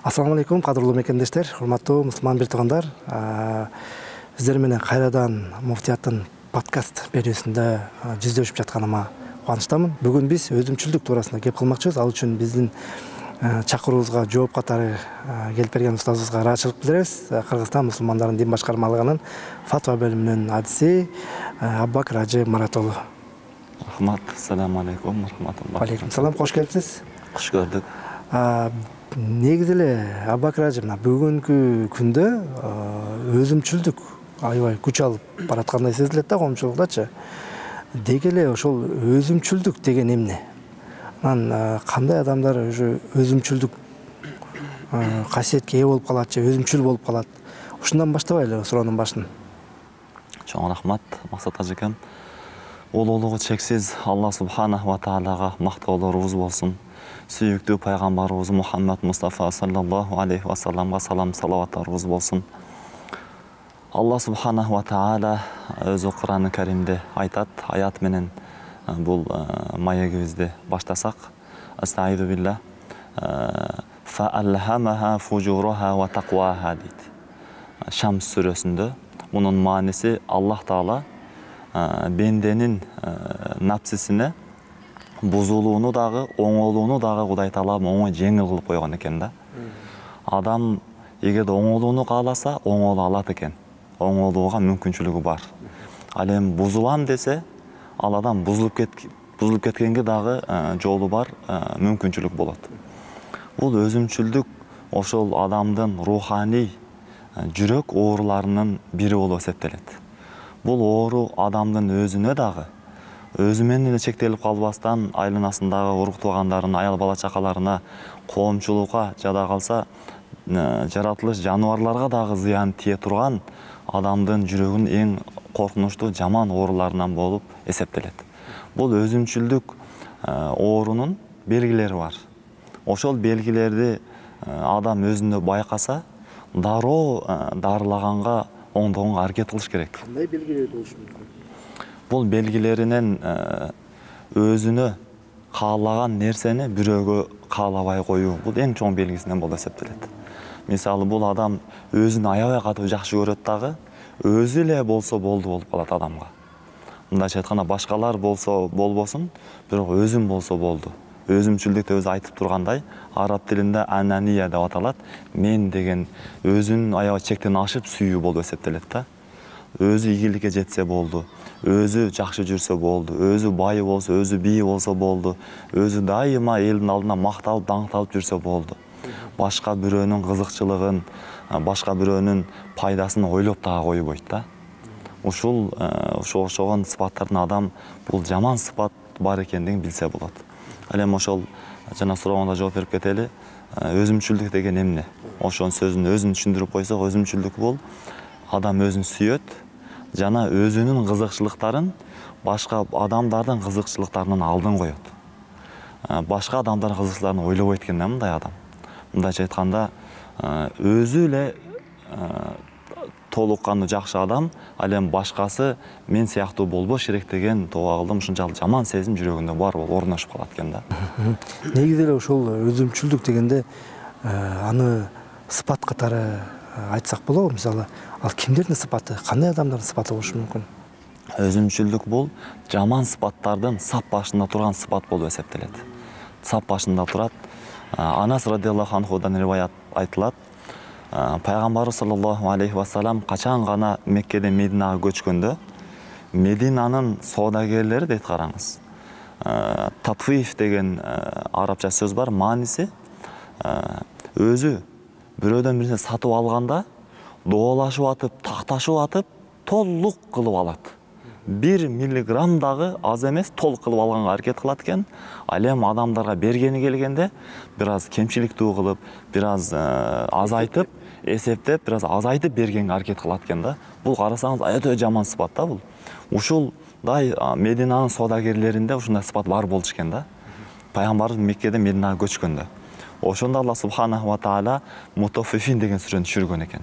Assalamu алейкум, кадырлуу мекендештер, урматтуу мусулман бир туугандар. Сиздер менен кайрадан муфтияттын подкаст берүүсүндө жүздөшүп жатканыма кубанычтамын. Бүгүн биз өзүмчүлдүк туурасында кеп кылмакчыбыз. Ал үчүн биздин чакыруубузга жооп катары келип берген устазыбызга ыраазычылык билдиребиз. Кыргызстан мусулмандардын дин башкармалыгынын фатва бөлүмүнүн адиси Абубакыр Ажы Маратоолу. Рахмат, ассаламу алейкум, рахматуллах. Алейкум салам, кош келипсиз. Кош көрдүк. Негизи эле Абубакыр Ажы, бүгүнкү күндө өзүмчүлдүк аябай күч алып бараткандай сезилет да коомчулукдачы. Деги эле ошол өзүмчүлдүк деген эмне? Анан кандай адамдар өзүмчүлдүк касиетке ээ болуп калат же өзүмчүл болуп калат? Ушундан баштабайлы суроонун башын. Чоң рахмат, Максат ажекем. Улуулугу чексиз Алла субханаху ва таалага мактоолорубуз болсун. Сүйүктүү пайгамбарыбыз Мухаммад Мустафа саллаллаху алейхи ва салламга салам салаваттарыбыз болсун. Алла субханаху ва таала өзү Кур'ан-ы Каримде айтат, аят менен бул маегибизди баштасак. Астаиду билла. Фа алхамаха фужуруха ва тaqwaha дейт. Шамс сүрөсүндө мунун мааниси Аллах таала бенденин напсисине бузулууну дагы, оңолууну дагы Кудай таала оңой жеңил кылып койгон экен да. Адам эгерде оңолууну кааласа, оңоло алат экен. Оңолууга мүмкүнчүлүгү бар. Ал эми бузулам десе, ал адам бузулуп кеткенге дагы жолу бар, мүмкүнчүлүк болот. Бул өзүмчүлдүк ошол адамдын руханий жүрөк ооруларынын бири болуп эсептелет. Бул оору адамдын өзүнө дагы, өзү менен эле чектелип калбастан, айланасындагы урук туугандарына, аял бала чакаларына, коомчулукка жада калса, жаратылыш жаныбарларга дагы зыян тие турган адамдын жүрөгүнүн эң коркунучтуу жаман ооруларынан болуп эсептелет. Бул өзүмчүлдүк оорунун белгилери бар. Ошол белгилерди адам өзүндө байкаса, дароо дарылаганга, оңдогонго аракет кылыш керек. Кандай белгилер болушу мүмкүн? Бул белгилеринен өзүнө каалаган нерсени бирөөгө каалабай коюу, бул эң чоң белгисинен болуп эсептелет. Мисалы, бул адам өзүн аябай катуу жакшы көрөт дагы, өзү эле болсо болду болуп калат адамга. Мындайча айтканда, башкалар болсо болбосун, бирок өзүм болсо болду. Өзүмчүлдүк деп өзү айтып тургандай, араб тилинде анания деп аталат. Мен деген өзүн аябай чектен ашып сүйүү болуп эсептелет да. Өзү ийгиликке жетсе болду, өзү жакшы жүрсө болду, өзү бай болсо, өзү бий болсо болду, өзү дайыма элдин алдына макталып, даңкталып жүрсө болду. Башка бирөөнүн кызыкчылыгын, башка бирөөнүн пайдасын ойлоп дагы койбойт да. Ошогон сыпаттардын адам бул жаман сыпат бар экендигин билсе болот. Ал эми ошол жана сурооңузга жооп берип кетели. Өзүмчүлдүк деген эмне? Ошонун сөзүн өзүн түшүндүрүп койсок, өзүмчүлдүк бул адам өзүн сүйөт жана өзүнүн кызыкчылыктарын башка адамдардын кызыкчылыктарынын алдын коет. Башка адамдардын кызыкчылыктарын ойлобойт экен да мындай адам. Мындайча айтканда, өзү эле толук кандуу жакшы адам, ал эми башкасы мен сыяктуу болбош керек деген тоогулдум ушунчалык жаман сезим жүрөгүндө бар болуп орношуп калат экен да. Негизи эле ошол өзүмчүлдүк дегенде аны сыпат катары айтсак болобу? Мисалы, ал кимдердин сыпаты, кандай адамдардын сыпаты болушу мүмкүн? Өзүмчүлдүк бул жаман сыпаттардын сап башында турган сыпат болуп эсептелет. Сап башында турат. Анас радиаллаху анхудан риваят айтылат. Пайгамбар саллаллаху алейхи ва саллам качан гана Меккеден Мединага көчкөндө, Мединанын соодагерлери дейт, караңыз. Татфиф деген арабча сөз бар, мааниси өзү бирөөдөн биринен сатып алганда доолашып атып, такташып атып, толук кылып алат. 1 миллиграмм дагы аз эмес, толук кылып алганга аракет кылат экен. Ал эми адамдарга бергени келгенде бир аз кемчиликтүү кылып, бир аз азайтып, эсептеп, бир аз азайтып бергенге аракет кылат экен да. Бул карасаңыз аябай жаман сыпат да бул. Ушулдай Мединанын соодагерлеринде ушундай сыпат бар болчу экен да. Пайгамбарыбыз Меккеден Мединага көчкөндө. Ошондо Алла субханаху ва таала мутаффифин деген сүрөнү түшүргөн экен.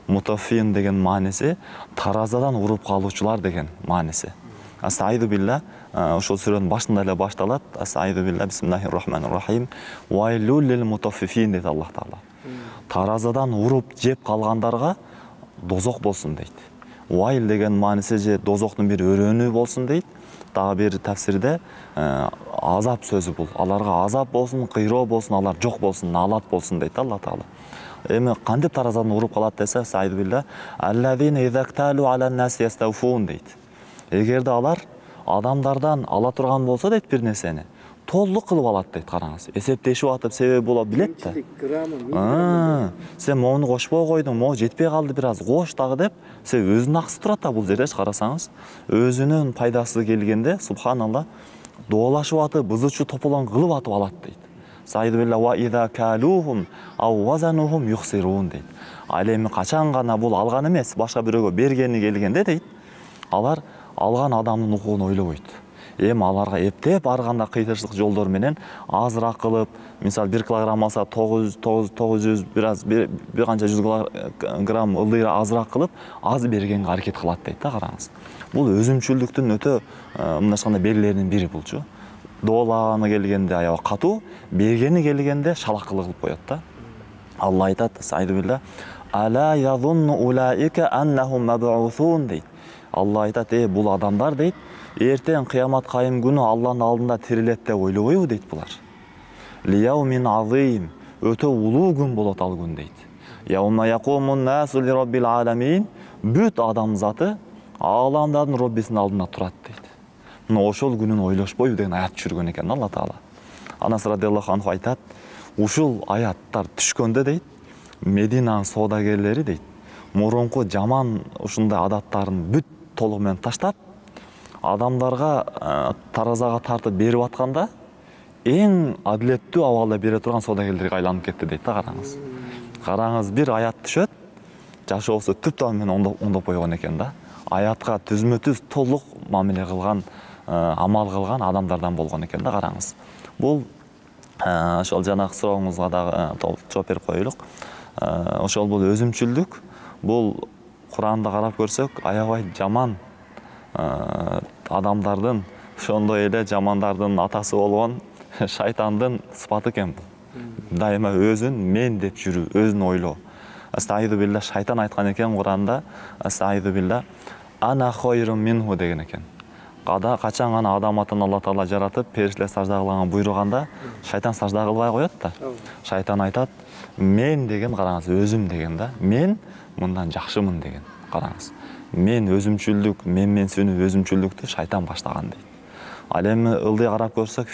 Мутаффин деген мааниси таразадан уруп калуучулар деген мааниси. Астаиду билла, ошол сүрөнүн башында эле башталат. Астаиду билла, бисмиллахир рахманир рахим. Вайлул лил мутаффифин дейт Аллах таала. таразадан уруп жеп калгандарга дозок болсун дейт. Вайл деген мааниси же дозоктун бир өрөөнү болсун дейт. Дагы бир тафсирде азап сөзү бул. Аларга азап болсун, кыйроо болсун, алар жок болсун, налат болсун дейт Алла Таала. Эми кантип таразадан уруп калат десе, Саид билла, аллазина изакталу алан нас ястауфун дейт. Эгерде алар адамдардан ала турган болсо дейт бир нерсени, толук кылып алат дейт. Караңыз, эсептешип атып себеби боло билет да. Сен моуну кошпой койдуң, могу жетпей калды, бир аз кош дагы деп, сен өзүнүн акысы турат да бул жерде карасаңыз. Өзүнүн пайдасы келгенде, субханалла, доолашып атып, бызычу тополон кылып атып алат дейт. Саид билла ва иза калухум ау вазанухум юхсирун дейт. Ал эми качан гана бул алган эмес, башка бирөөгө бергени келгенде дейт, алар алган адамдын укугун ойлобойт. Эми аларга эптеп арганда кыйтырчылык жолдор менен азыраак кылып, мисалы 1 килограмм алса 900 бир канча 100 грамм ылдый азыраак кылып, аз бергенге аракет кылат дейт да, караңыз. Бул өзүмчүлдүктүн өтө мындай айтканда белгилеринин бири булчу. Дооланы келгенде аябай катуу, бергени келгенде шалакылык кылып коет да. Алла айтат, Саид билла, ала язунну улаика аннахум маб'усун дейт. Алла айтат, бул адамдар дейт, эртең кыямат кайым күнү Алланын алдында тирилет деп ойлобойбу дейт булар. Лияумин азим, өтө улуу күн болот ал күн дейт. Яума якумун насу ли роббил аламин, бүт адамзаты ааламдардын Роббисинин алдында турат дейт. Мына ошол күнүн ойлошпойбу деген аят түшүргөн экен Алла Таала. Анас радиаллаху анху айтат, ушул аяттар түшкөндө дейт, Мединанын соодагерлери дейт, мурунку жаман ушундай адаттарын бүт толугу менен таштап, адамдарга таразага тартып берип атканда эң адилеттүү абалда бере турган соодагерлерге айланып кетти дейт да, караңыз. Караңыз, бир аят түшөт, жашоосу түп тамам менен оңдоп койгон экен да. Аятка түзмө-түз толук мамиле кылган, амал кылган адамдардан болгон экен да, караңыз. Бул ошол жанагы сурооңузга дагы жооп берип коелук. Ошол бул өзүмчүлдүк, бул Куранда карап көрсөк, аябай жаман адамдардын, ошондой эле жамандардын атасы болгон шайтандын сыпаты экен бул. Дайыма өзүн мен деп жүрүү, өзүн ойлоо. Астайду билла, шайтан айткан экен Куранда, астайду билла, ана хойрун минху деген экен. Качан гана адам атын Алла Таала жаратып, периштелер сажда кылганга буйруганда, шайтан сажда кылбай коет да. Шайтан айтат, мен деген, караңыз, өзүм деген да. Мен мындан жакшымын деген, караңыз. Мен өзүмчүлдүк, менсүүнү өзүмчүлдүктү шайтан баштаган дейт. Ал эми ылдый карап көрсөк,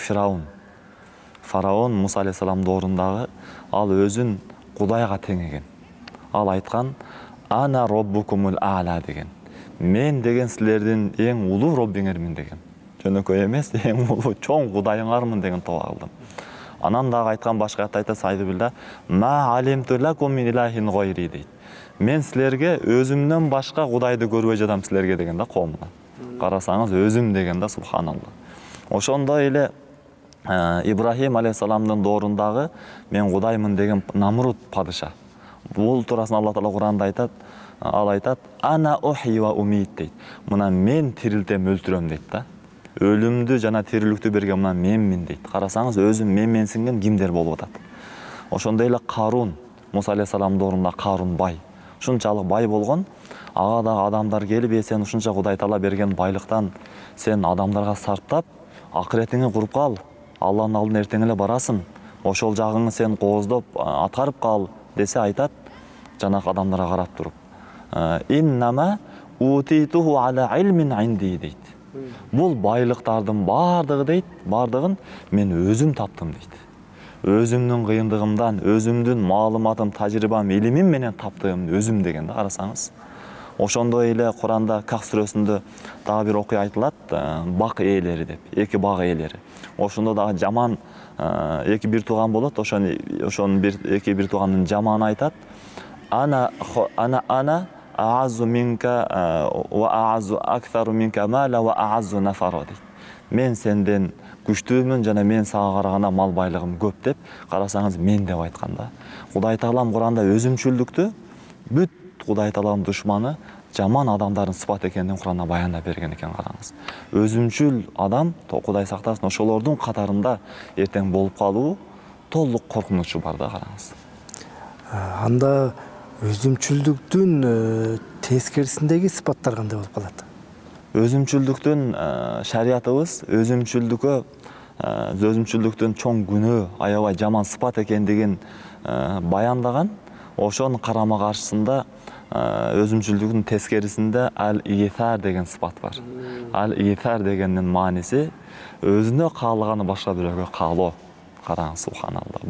Фараон Муса алейхиссаламдын доорундагы ал өзүн Кудайга тең экен. Ал айткан, ана роббукумул а'ла деген. Мен деген силердин эң улуу роббиңермин деген. Жөнөкөй эмес, эң улуу чоң кудайыңармын деген тоо кылдым. Анан дагы айткан башка аятта айтат, Саид билла, ма алимту лакум мин илахин гойри дейт. Мен силерге өзүмдөн башка кудайды көрбөй жатам силерге деген да, коомуна. Карасаңыз, өзүм деген да, субханалла. Ошондой эле Ибрахим алейхиссаламдын доорундагы мен кудаймын деген Намрут падыша. Бул туурасында Алла Таала Куранда айтат, ал айтат, ана ухи ва умит дейт. Мына мен тирилтем, өлтүрөм дейт да. Өлүмдү жана тириликтү берген мына менмин дейт. Карасаңыз, өзүм менсинген кимдер болуп атат. Ошондой эле Карун, Муса алейхиссаламдын доорунда Карун бай. Ушунчалык бай болгон, ага дагы адамдар келип, сен ушунча Кудай Таала берген байлыктан сен адамдарга сарптап, акыретиңи куруп кал, Алланын алдына эртең эле барасың, ошол жагыңы сен кооздоп аткарып кал десе, айтат жанагы адамдарга карап туруп, иннама утитуху ала илмин инди дейт. Бул байлыктардын бардыгы дейт, бардыгын мен өзүм таптым дейт. Өзүмдүн кыйындыгымдан, өзүмдүн маалыматым, тажрыйбам, илимим менен таптым өзүм деген да, карасаңыз. Ошондой эле Куранда Кахф сүрөсүндө дагы бир окуя айтылат, бак ээлери деп, эки бак ээлери. Ошондо дагы жаман эки бир тууган болот, ошонун эки бир тууганын жаманы айтат, ана аазу минка ва аазу аксару минка мала ва аазу нафара дейт. Мен сенден күчтүүмүн жана мен сага караганда мал байлыгым көп деп, карасаңыз мен деп айткан да. Кудай Таалам Куранда өзүмчүлдүктү бүт Кудай Тааланын душманы жаман адамдардын сыпат экенин Куранда баяндап берген экен, караңыз. Өзүмчүл адам, Кудай сактасын, ошолордун катарында эртең болуп калуу толук коркунучу бар да, караңыз. анда өзүмчүлдүктүн тескерисиндеги сыпаттар кандай болуп калат? Өзүмчүлдүктүн шариятыбыз өзүмчүлдүктүн чоң күнөө, аябай жаман сыпат экендигин баяндаган. Ошонун карама каршысында өзүмчүлдүктүн тескерисинде ал-итар деген сыпат бар. Ал-итар дегендин мааниси өзүнө каалаганы башка бирөөгө каалоо. Караңыз, субханалла.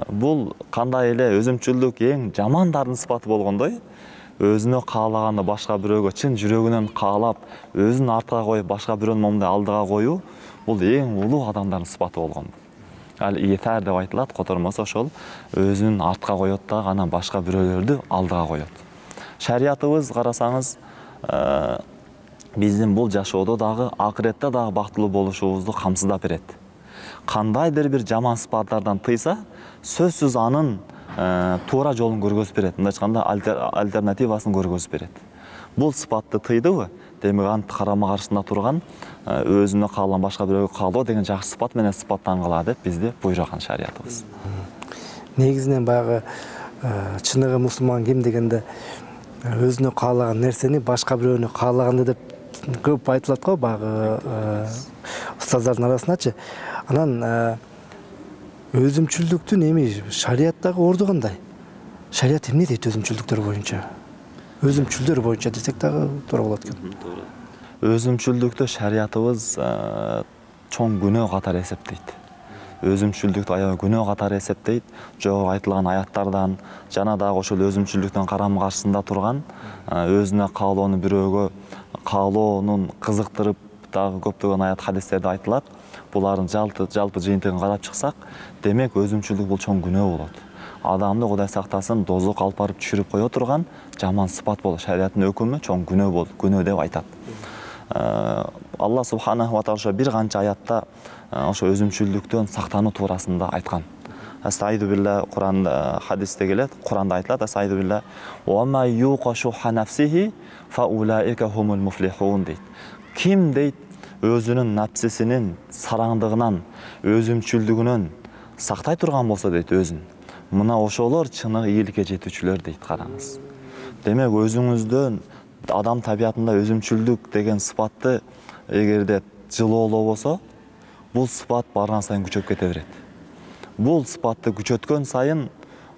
Бул кандай эле өзүмчүлдүк эң жамандардын сыпаты болгондой, өзүнө каалаганы башка бирөөгө чын жүрөгүнөн каалап, өзүн артка коюп, башка бирөөнүн момундай алдыга коюу, бул эң улуу адамдардын сыпаты болгон. Ал-итар деп айтылат, котормосо ошол өзүн артка коет дагы, анан башка бирөөлөрдү алдыга коет. Шариятыбыз карасаңыз, биздин бул жашоодо дагы, акыретте дагы бактылуу болушубузду камсыздап берет. Кандайдыр бир жаман сыпаттардан тыйса, сөзсүз анын туура жолун көргөзүп берет. Мындай айтканда альтернативасын көргөзүп берет. Бул сыпатты тыйдыбы, демек анын карама каршысында турган өзүнө каалаган башка бирөөгө каалоо деген жакшы сыпат менен сыпаттангыла деп бизди буйруган шариятыбыз. Негизинен баягы чыныгы мусулман ким дегенде өзүнө каалаган нерсени башка бирөөнү каалаганды деп көп айтылат го баягы устаздардын арасындачы. Анан өзүмчүлдүктүн эми шарияттагы орду кандай? Шарият эмне дейт өзүмчүлдүктөр боюнча? Өзүмчүлдөр боюнча десек дагы туура болот экен. Өзүмчүлдүктү шариятыбыз чоң күнөө катары эсептейт. Өзүмчүлдүктү аябай күнөө катары эсептейт. Жогору айтылган аяттардан жана дагы ошол өзүмчүлдүктүн карама каршысында турган өзүнө каалоону бирөөгө каалоонун кызыктырып дагы көптөгөн аят хадистерде айтылат. Булардын жалпы жыйынтыгын карап чыксак, демек өзүмчүлдүк бул чоң күнөө болот. Адамды Кудай сактасын, дозок алып барып түшүрүп кое турган жаман сыпат болот. Шариаттын өкүмү чоң күнөө болот, күнөө деп айтат. Алла субханаху ва таала бир канча аятта ошо өзүмчүлдүктөн сактануу туурасында айткан. Астайду билла, Куранда хадисте келет, Куранда айтылат, астайду билла ва ма юқашу нафсихи фа улаика хумул муфлихун дейт. Ким дейт өзүнүн напсисинин сараңдыгынан, өзүмчүлдүгүнөн сактай турган болсо дейт өзүн. Мына ошолор чыныгы ийгиликке жетүүчүлөр дейт, караңыз. Демек өзүңүздөн адам табиятында өзүмчүлдүк деген сыпатты эгерде жылоолоо болсо, бул сыпат барган сайын күчөп кете берет. Бул сыпатты күчөткөн сайын,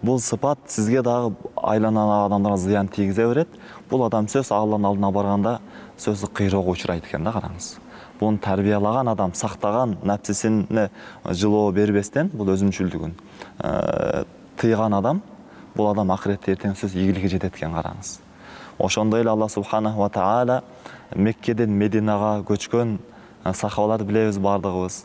бул сыпат сизге дагы айланан адамдарга зыян тийгизе берет. Бул адам сөз Алланын алдына барганда сөзү кыйроого учурайт экен да, караңыз. Буну тарбиялаган адам, сактаган, напсисине жылоо бербестен, бул өзүмчүлдүгүн тыйган адам, бул адам акыретте эртең сөз ийгиликке жетет экен, караңыз. Ошондой эле Алла субханаху ва тааля Меккеден Мединага көчкөн сахабаларды билебиз бардыгыбыз.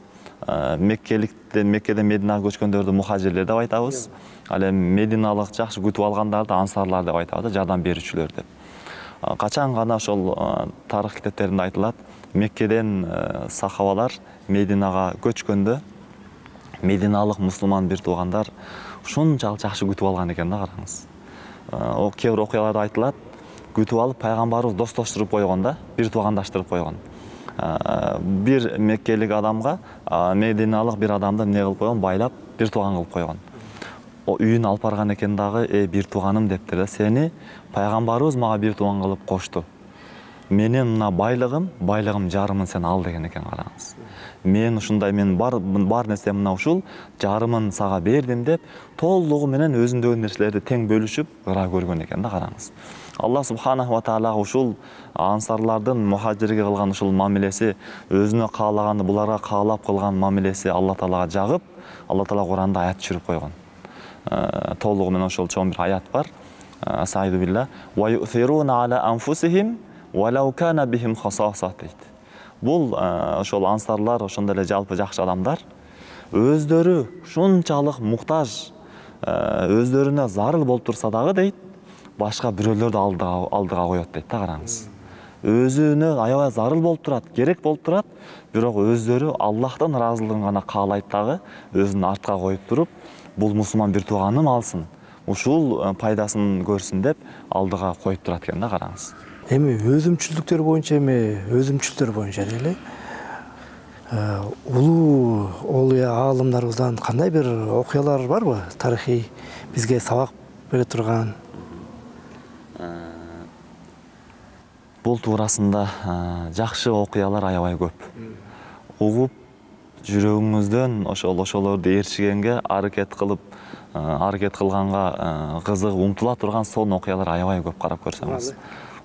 Меккеден Мединага көчкөндөрдү мухажирлер деп айтабыз. Ал эми мединалык жакшы күтүп алгандарды ансарлар деп айтабыз, жардам берүүчүлөр деп. Качан гана ошол тарых китептеринде айтылат, Меккеден сахабалар Мединага көчкөндө мединалык мусулман бир туугандар ушунчалык жакшы күтүп алган экен да, караңыз. О кээ бир окуяларда айтылат, күтүп алып пайгамбарыбыз достоштуруп койгон да, бир туугандаштырып койгон. Бир меккелик адамга мединалык бир адамды эмне кылып койгон, байлап бир тууган кылып койгон. О үйүн алып барган экен дагы, бир тууганым дептир да, сени пайгамбарыбыз мага бир тууган кылып кошту. Менин мына байлыгым жарымын сен ал деген экен, караңыз. Мен ушундай, мен бар нерсем мына ушул, жарымын сага бердим деп, толугу менен өзүндөгү нерселерди тең бөлүшүп, ыра көргөн экен да, караңыз. Алла субханаху ва тааля ушул ансарлардын мухажирге кылган ушул мамилеси, өзүнө каалаганды буларга каалап кылган мамилеси Алла таалага жагып, Алла таала Куранда аят түшүрүп койгон. Толугу менен ошол чоң бир аят бар. Сайду билла ва юфируна ала анфусихим ва лау кана бихим хасаса дейт. Бул ошол ансарлар, ошондой эле жалпы жакшы адамдар өздөрү ушунчалык муктаж, өздөрүнө зарыл болуп турса дагы дейт, башка бирөөлөрдү алдыга коет дейт да, караңыз. Өзүнө аябай зарыл болуп турат, керек болуп турат, бирок өздөрү Аллахтын ыраазылыгын гана каалайт дагы, өзүн артка коюп туруп, бул мусулман бир тууганым алсын, ушул пайдасын көрсүн деп алдыга коюп турат экен да, караңыз. Эми өзүмчүлдүктөр боюнча дейли. улуу олуя аалымдарыбыздан кандай бир окуялар барбы тарыхый бизге сабак бере турган? Бул туурасында жакшы окуялар аябай көп. Угуп жүрөгүңүздөн ошолорду ээрчигенге аракет кылганга кызыгып умтула турган сонун окуялар аябай көп карап көрсөңүз.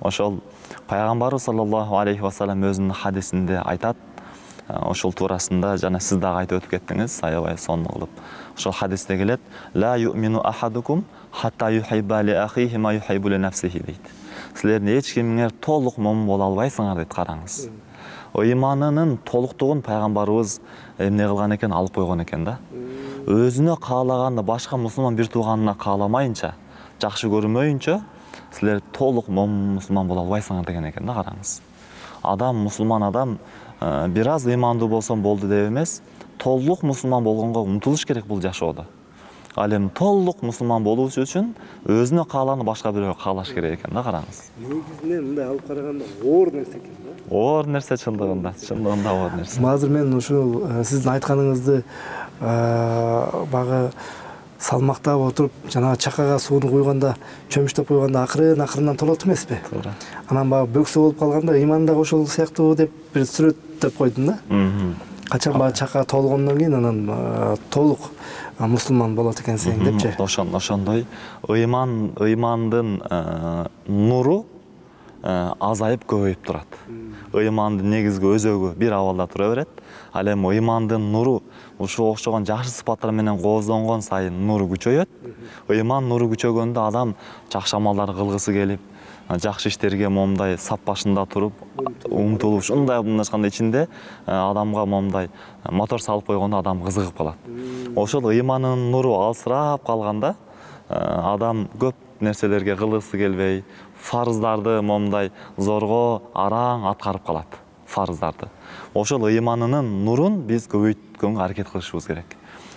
Ошол пайгамбарыбыз саллаллаху алейхи вассалам өзүнүн хадисинде айтат. Ошол туурасында жана сиз дагы айтып өтүп кеттиңиз, аябай сонун кылып. Ошол хадисте келет: "Ла ю'мину ахадукум хатта юхибба ли ахихи ма юхиббу ли нафсихи" дейт. Силердин эч кимиңер толук момун боло албайсыңар дейт, караңыз. Ыйманынын толуктугун пайгамбарыбыз эмне кылган экен, алып койгон экен да. Өзүнө каалаганды башка мусулман бир тууганына кааламайынча, жакшы көрмөйүнчө силер толук момун мусулман боло албайсыңар деген экен да, караңыз. Адам, мусулман адам бир аз ыймандуу болсом болду деп эмес, толук мусулман болгонго умтулуш керек бул жашоодо. Ал эми толук мусулман болуу үчүн өзүнө каалаганды башка бирөөгө каалаш керек экен да, караңыз. Негизинен мындай алып караганда оор нерсе экен да. Оор нерсе чындыгында оор нерсе. Азыр мен ушул сиздин айтканыңызды багы салмактап отуруп, жана чакага сууну куйганда, чөмүчтөп койгондо акырынан толот эмеспи? Туура. Анан багы бөксө болуп калганда ыйман дагы ошол сыяктуу деп бир сүрөттөп койдум да. Качан багы чака толгондон кийин анан толук мусулман болот экенсиң депчи. Ошондой ыймандын нуру азайып көбөйүп турат. Ыймандын негизги өзөгү бир абалда тура берет. Ал эми ыймандын нуру ушуга окшогон жакшы сыпаттар менен кооздонгон сайын нуру күчөйөт. Ыйман нуру күчөгөндө адам жакшы амалдар кылгысы келип, жакшы иштерге момундай сап башында туруп, умтулуп, ушундай мындашканда ичинде адамга момундай мотор салып койгондо адам кызыгып калат. Ошол ыйманынын нуру алсырап калганда адам көп нерселерге кылгысы келбей, фарыздарды момундай зорго, араң аткарып калат, фарыздарды. Ошол ыйманынын нурун биз көбөйткөнгө аракет кылышыбыз керек.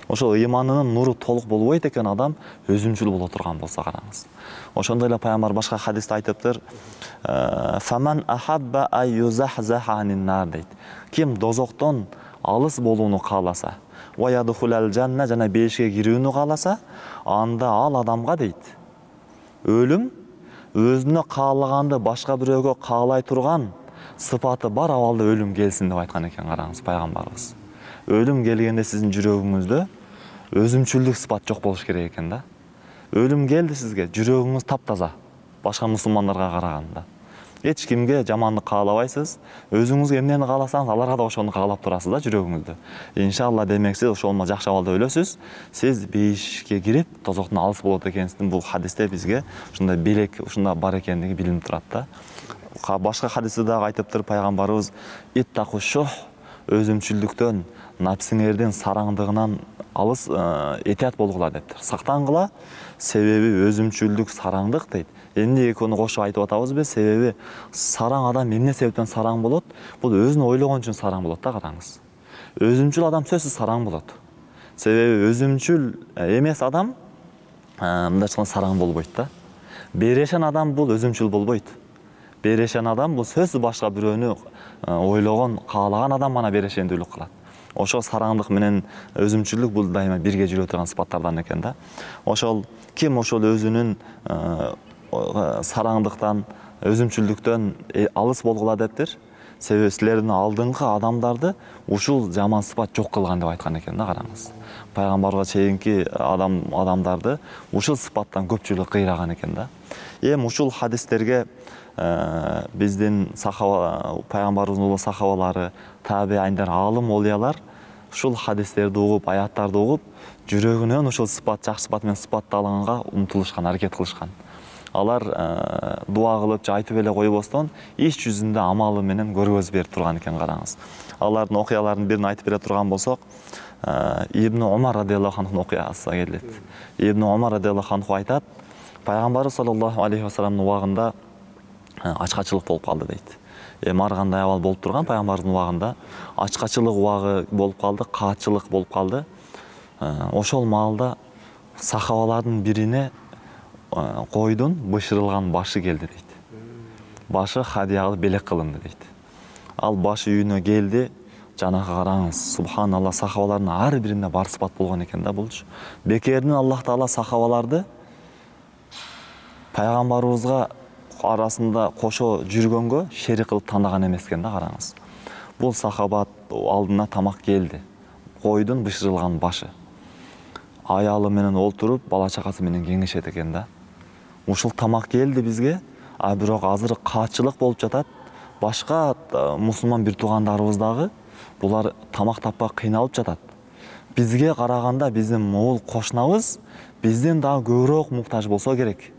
Ошол ыйманынын нуру толук болбойт экен, адам өзүмчүл боло турган болсо, караңыз. Ошондой эле пайгамбар башка хадисте айтыптыр: "Фаман ахабба ай юзахзаха анин нар" дейт. Ким дозоктон алыс болууну кааласа, ва ядхулал жанна, жана бейишке кирүүнү кааласа, анда ал адамга дейт, өлүм өзүнө каалаганды башка бирөөгө каалай турган сыпаты бар абалда өлүм келсин деп айткан экен, караңыз, пайгамбарыбыз. Өлүм келгенде сиздин жүрөгүңүздө өзүмчүлдүк сыпат жок болуш керек экен да. Өлүм келди сизге, жүрөгүңүз таптаза, башка мусулмандарга караганда. Эч кимге жамандык каалабайсыз. Өзүңүзгө эмнени кааласаңыз, аларга да ошону каалап турасыз да жүрөгүңүздө. Иншалла демек сиз ошол жакшы абалда өлөсүз. Сиз бейишке кирип, тозоктон алыс болот экенсиздин бул хадисте бизге ушундай белек, ушундай бар экендиги билинип турат да. Башка хадисте дагы айтыптыр пайгамбарыбыз: "Иттаку шух", өзүмчүлдүктөн, напсиңердин сараңдыгынан алыс этият болгула дептир. Сактангыла, себеби өзүмчүлдүк сараңдык дейт. Эмне экөөнү кошуп айтып атабызбы? Себеби сараң адам эмне себептен сараң болот? Бул өзүн ойлогон үчүн сараң болот да, караңыз. Өзүмчүл адам сөзсүз сараң болот. Себеби өзүмчүл эмес адам мындайча сараң болбойт да. Берешен адам бул өзүмчүл болбойт. Берешен адам бул сөзсүз башка бирөөнү ойлогон, каалаган адам гана берешендүүлүк кылат. Ошол сараңдык менен өзүмчүлдүк бул дайыма бирге жүрө турган сыпаттардан экен да. Ошол ким ошол өзүнүн сараңдыктан, өзүмчүлдүктөн алыс болгула дептир. Себеби силердин алдыңкы адамдарды ушул жаман сыпат жок кылган деп айткан экен да, караңыз. Пайгамбарга чейинки адамдарды ушул сыпаттан көпчүлүк кыйраган экен да. Эми ушул хадистерге биздин пайгамбарыбыздын улуу сахабалары, табииндар, аалым олиялар ушул хадистерди угуп, аяттарды угуп, жүрөгүнөн ушул сыпат, жакшы сыпат менен сыпатталганга умтулушкан, аракет кылышкан. Алар дуа кылып, айтып эле койбостон, иш жүзүндө амалы менен көргөзүп берип турган экен, караңыз. Алардын окуяларынын бирин айтып бере турган болсок, Ибн Умар радиаллаху анхунун окуясы келет. Ибн Умар радиаллаху анху айтат: "Пайгамбар саллаллаху алейхи вассаламдын убагында ачкачылык болуп калды" дейт. Эми ар кандай абал болуп турган, пайгамбардын убагында ачкачылык убагы болуп калды, каатчылык болуп калды. Ошол маалда сахабалардын бирине койдун бышырылган башы келди дейт. Башы хадия кылып белек кылынды дейт. Ал башы үйүнө келди, Жанагы караңыз, субханалла, сахабалардын ар биринде бар сыпат болгон экен да булчу. Бекерден Аллах Таала сахабаларды пайгамбарыбызга арасында кошо жүргөнгө шерик кылып тандаган эмес экен да караңыз. Бул сахабат алдына тамак келди. Койдун бышырылган башы. Аялы менен олтуруп, бала чакасы менен кеңешет экен да. Ушул тамак келди бизге, а бирок азыр каатчылык болуп жатат. Башка мусулман бир туугандарыбыз дагы булар тамак таппай кыйналып жатат. Бизге караганда биздин могул кошунабыз бизден дагы көбүрөөк муктаж болсо керек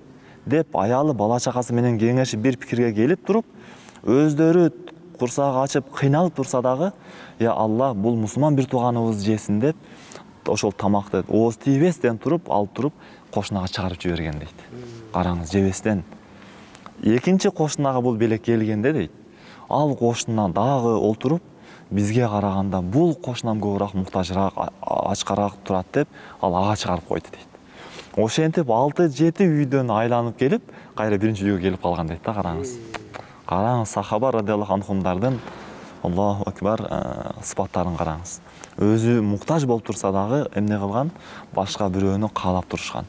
деп аялы бала чакасы менен кеңешип бир пикирге келип туруп, өздөрү курсак ачып кыйналып турса дагы, я Алла, бул мусулман бир тууганыбыз жесин деп ошол тамакты ооз тийбестен туруп, алып туруп кошунага чыгарып жиберген дейт. Караңыз, жебестен. Экинчи кошунага бул белек келгенде дейт, ал кошуна дагы олтуруп, бизге караганда бул кошунам көбүрөөк муктажыраак, ачкараак турат деп, ал ага чыгарып койду дейт. Ошентип 6-7 үйдөн айланып келип, кайра биринчи үйгө келип калган дейт да, караңыз. Караңыз, сахаба радиаллаху анхумдардын, Аллаху акбар, сыпаттарын караңыз. Өзү муктаж болуп турса дагы эмне кылган? Башка бирөөнү каалап турушкан.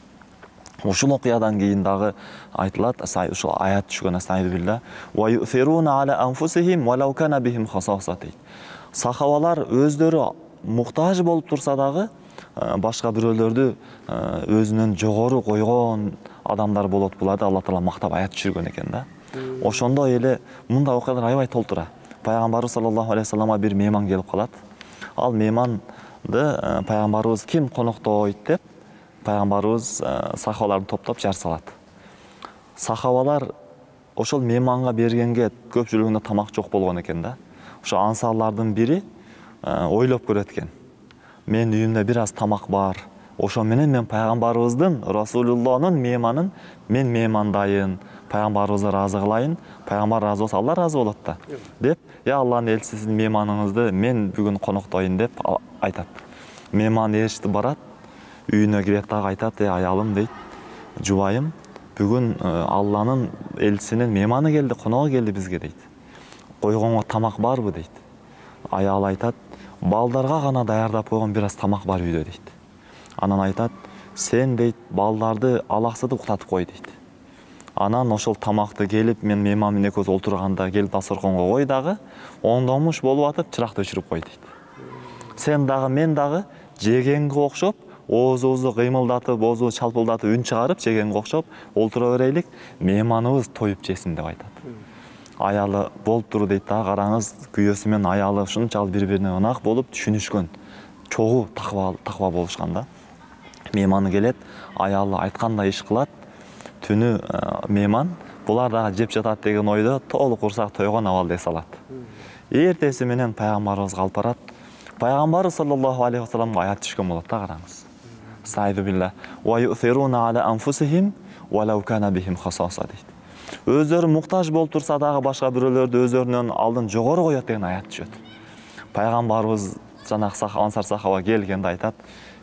Ушул окуядан кийин дагы айтылат, ушул аят түшкөн астайбилла, ва юфируна ала анфусихим ва лау кана бихим хасасати. Сахабалар өздөрү муктаж болуп турса дагы башка бирөөлөрдү өзүнөн жогору койгон адамдар болот буларды Алла Таала мактап аят түшүргөн экен да. Ошондой эле мындай окуялар аябай толтура. Пайгамбарыбыз саллаллаху алейхи вассаламга бир мейман келип калат. Ал мейманды пайгамбарыбыз ким коноктойт деп пайгамбарыбыз сахабаларды топтоп жар салат. Сахабалар ошол мейманга бергенге көпчүлүгүндө тамак жок болгон экен да. Ошо ансарлардын бири ойлоп көрөт экен. Мен үйүмдө бир аз тамак бар. Ошо менен мен пайгамбарыбыздын, Расулуллахнын мейманын мен меймандайын, пайгамбарыбызды разы кылайын, пайгамбар разы болсо Алла разы болот да. Деп, я Алланын элчиси, сиздин мейманыңызды мен бүгүн коноктойын деп айтат. Мейман ээрчити барат, үйүнө кирет дагы айтат, аялым дейт, жубайым, бүгүн Алланын элчисинин мейманы келди, коногу келди бизге дейт. Койгонго тамак барбы дейт. Аял айтат, балдарга гана даярдап койгон бир аз тамак бар үйдө дейт. Анан айтат, сен дейт, балдарды алаксытып уктатып кой дейт. Анан ошол тамакты келип, мен мейман менен экөөбүз олтурганда келип дасторконго кой дагы, оңдомуш болуп атып, чыракты өчүрүп кой дейт. Сен дагы, мен дагы жегенге окшоп, оозубузду кыймылдатып, оозубузду чалпылдатып, үн чыгарып, жегенге окшоп олтура берейлик, мейманыбыз тоюп жесин деп айтат. Аялы болуп туру дейт да, караңыз, күйөөсү менен аялы ушунчалык бири-бирине ынак болуп түшүнүшкөн. Чогуу таква болушкан да. Мейманы келет, аялы айткандай иш кылат. Түнү мейман булар дагы жеп жатат деген ойдо толук курсак тойгон абалда эс алат. Эртеси менен пайгамбарыбызга алып барат. Пайгамбар саллаллаху алейхи вассаламга аят түшкөн болот да, караңыз. Сайду билла ва юфируна ала анфусихим ва лау кана бихим хасаса дейт. Өздөрү муктаж болуп турса дагы башка бирөөлөрдү өздөрүнөн алдын жогору коет деген аят түшөт. Пайгамбарыбыз жанагы ансар сахаба келгенде айтат,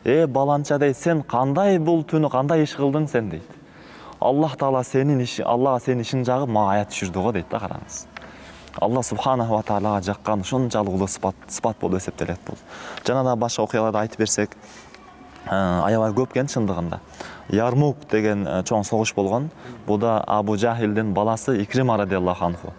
баланча дейт, сен кандай бул түнү кандай иш кылдың сен дейт. Аллах Таала сенин ишиң жагып мага аят түшүрдү го дейт да, караңыз. Алла субханаху ва таалага жаккан ушунчалык улуу сыпат болуп эсептелет бул. Жана да башка окуяларды айтып берсек, аябай көп экен чындыгында. Ярмук деген чоң согуш болгон. Бу да Абу Жахилдин баласы Икрима радиаллаху анху.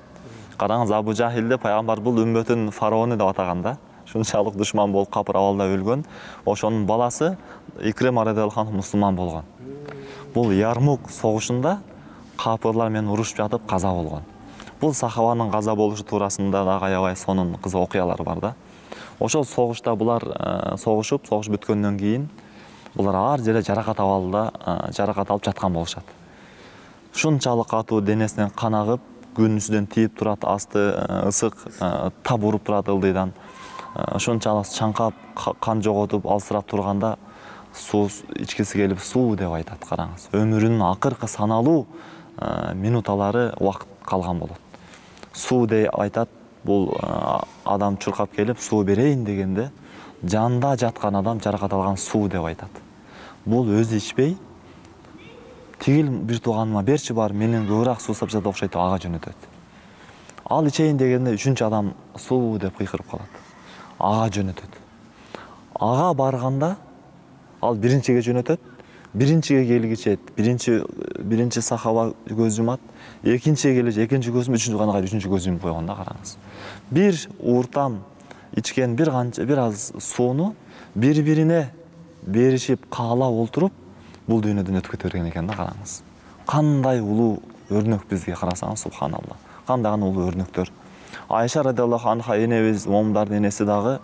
Караңыз, Абу Жахилди пайгамбар бул үммөтүн фараону деп атаган да. Шунчалык душман болуп капыр абалда өлгөн. Ошонун баласы Икрима радиаллаху анху мусулман болгон. Бул Ярмук согушунда капырлар менен урушуп жатып каза болгон. Бул сахабанын каза болушу туурасында дагы аябай сонун кызык окуялар бар да. Ошол согушта булар согуш бүткөндөн кийин булар ар жерде жаракат алып жаткан болушат. Шунчалык катуу денесинен кан агып, күн үстүнөн тийип турат, асты ысык, тап уруп турат ылдыйдан. Шунчалык чаңкап, кан жоготуп, алсырап турганда суу ичкиси келип суу деп айтат, караңыз. Өмүрүнүн акыркы саналуу минуталары убакыт калган болот. Суу деп айтат, бул адам чуркап келип суу берейин дегенде жанда жаткан адам жаракат алган суу деп айтат. Бул өзү ичпей, тигил бир тууганыма берчи бар, менен көбүрөөк суу сап жатат окшойт деп ага жөнөтөт. Ал ичейин дегенде үчүнчү адам суу деп кыйкырып калат. ага жөнөтөт. Ага барганда ал биринчиге жөнөтөт, биринчиге келгичет, биринчи сахаба көз жумат, экинчиге келиш, экинчи көз жумат, үчүнчү канага үчүнчү көз жумуп койгонда караңыз. Бир ууртам ичкен бир аз сууну бири-бирине беришип, каалап олтуруп, бул дүйнөдөн өтүп кете берген экен да, караңыз. Кандай улуу өрнөк бизге карасаңыз, субханалла. Кандай гана улуу өрнөктөр. Айша радиаллаху анха энебиз, момундардын энеси дагы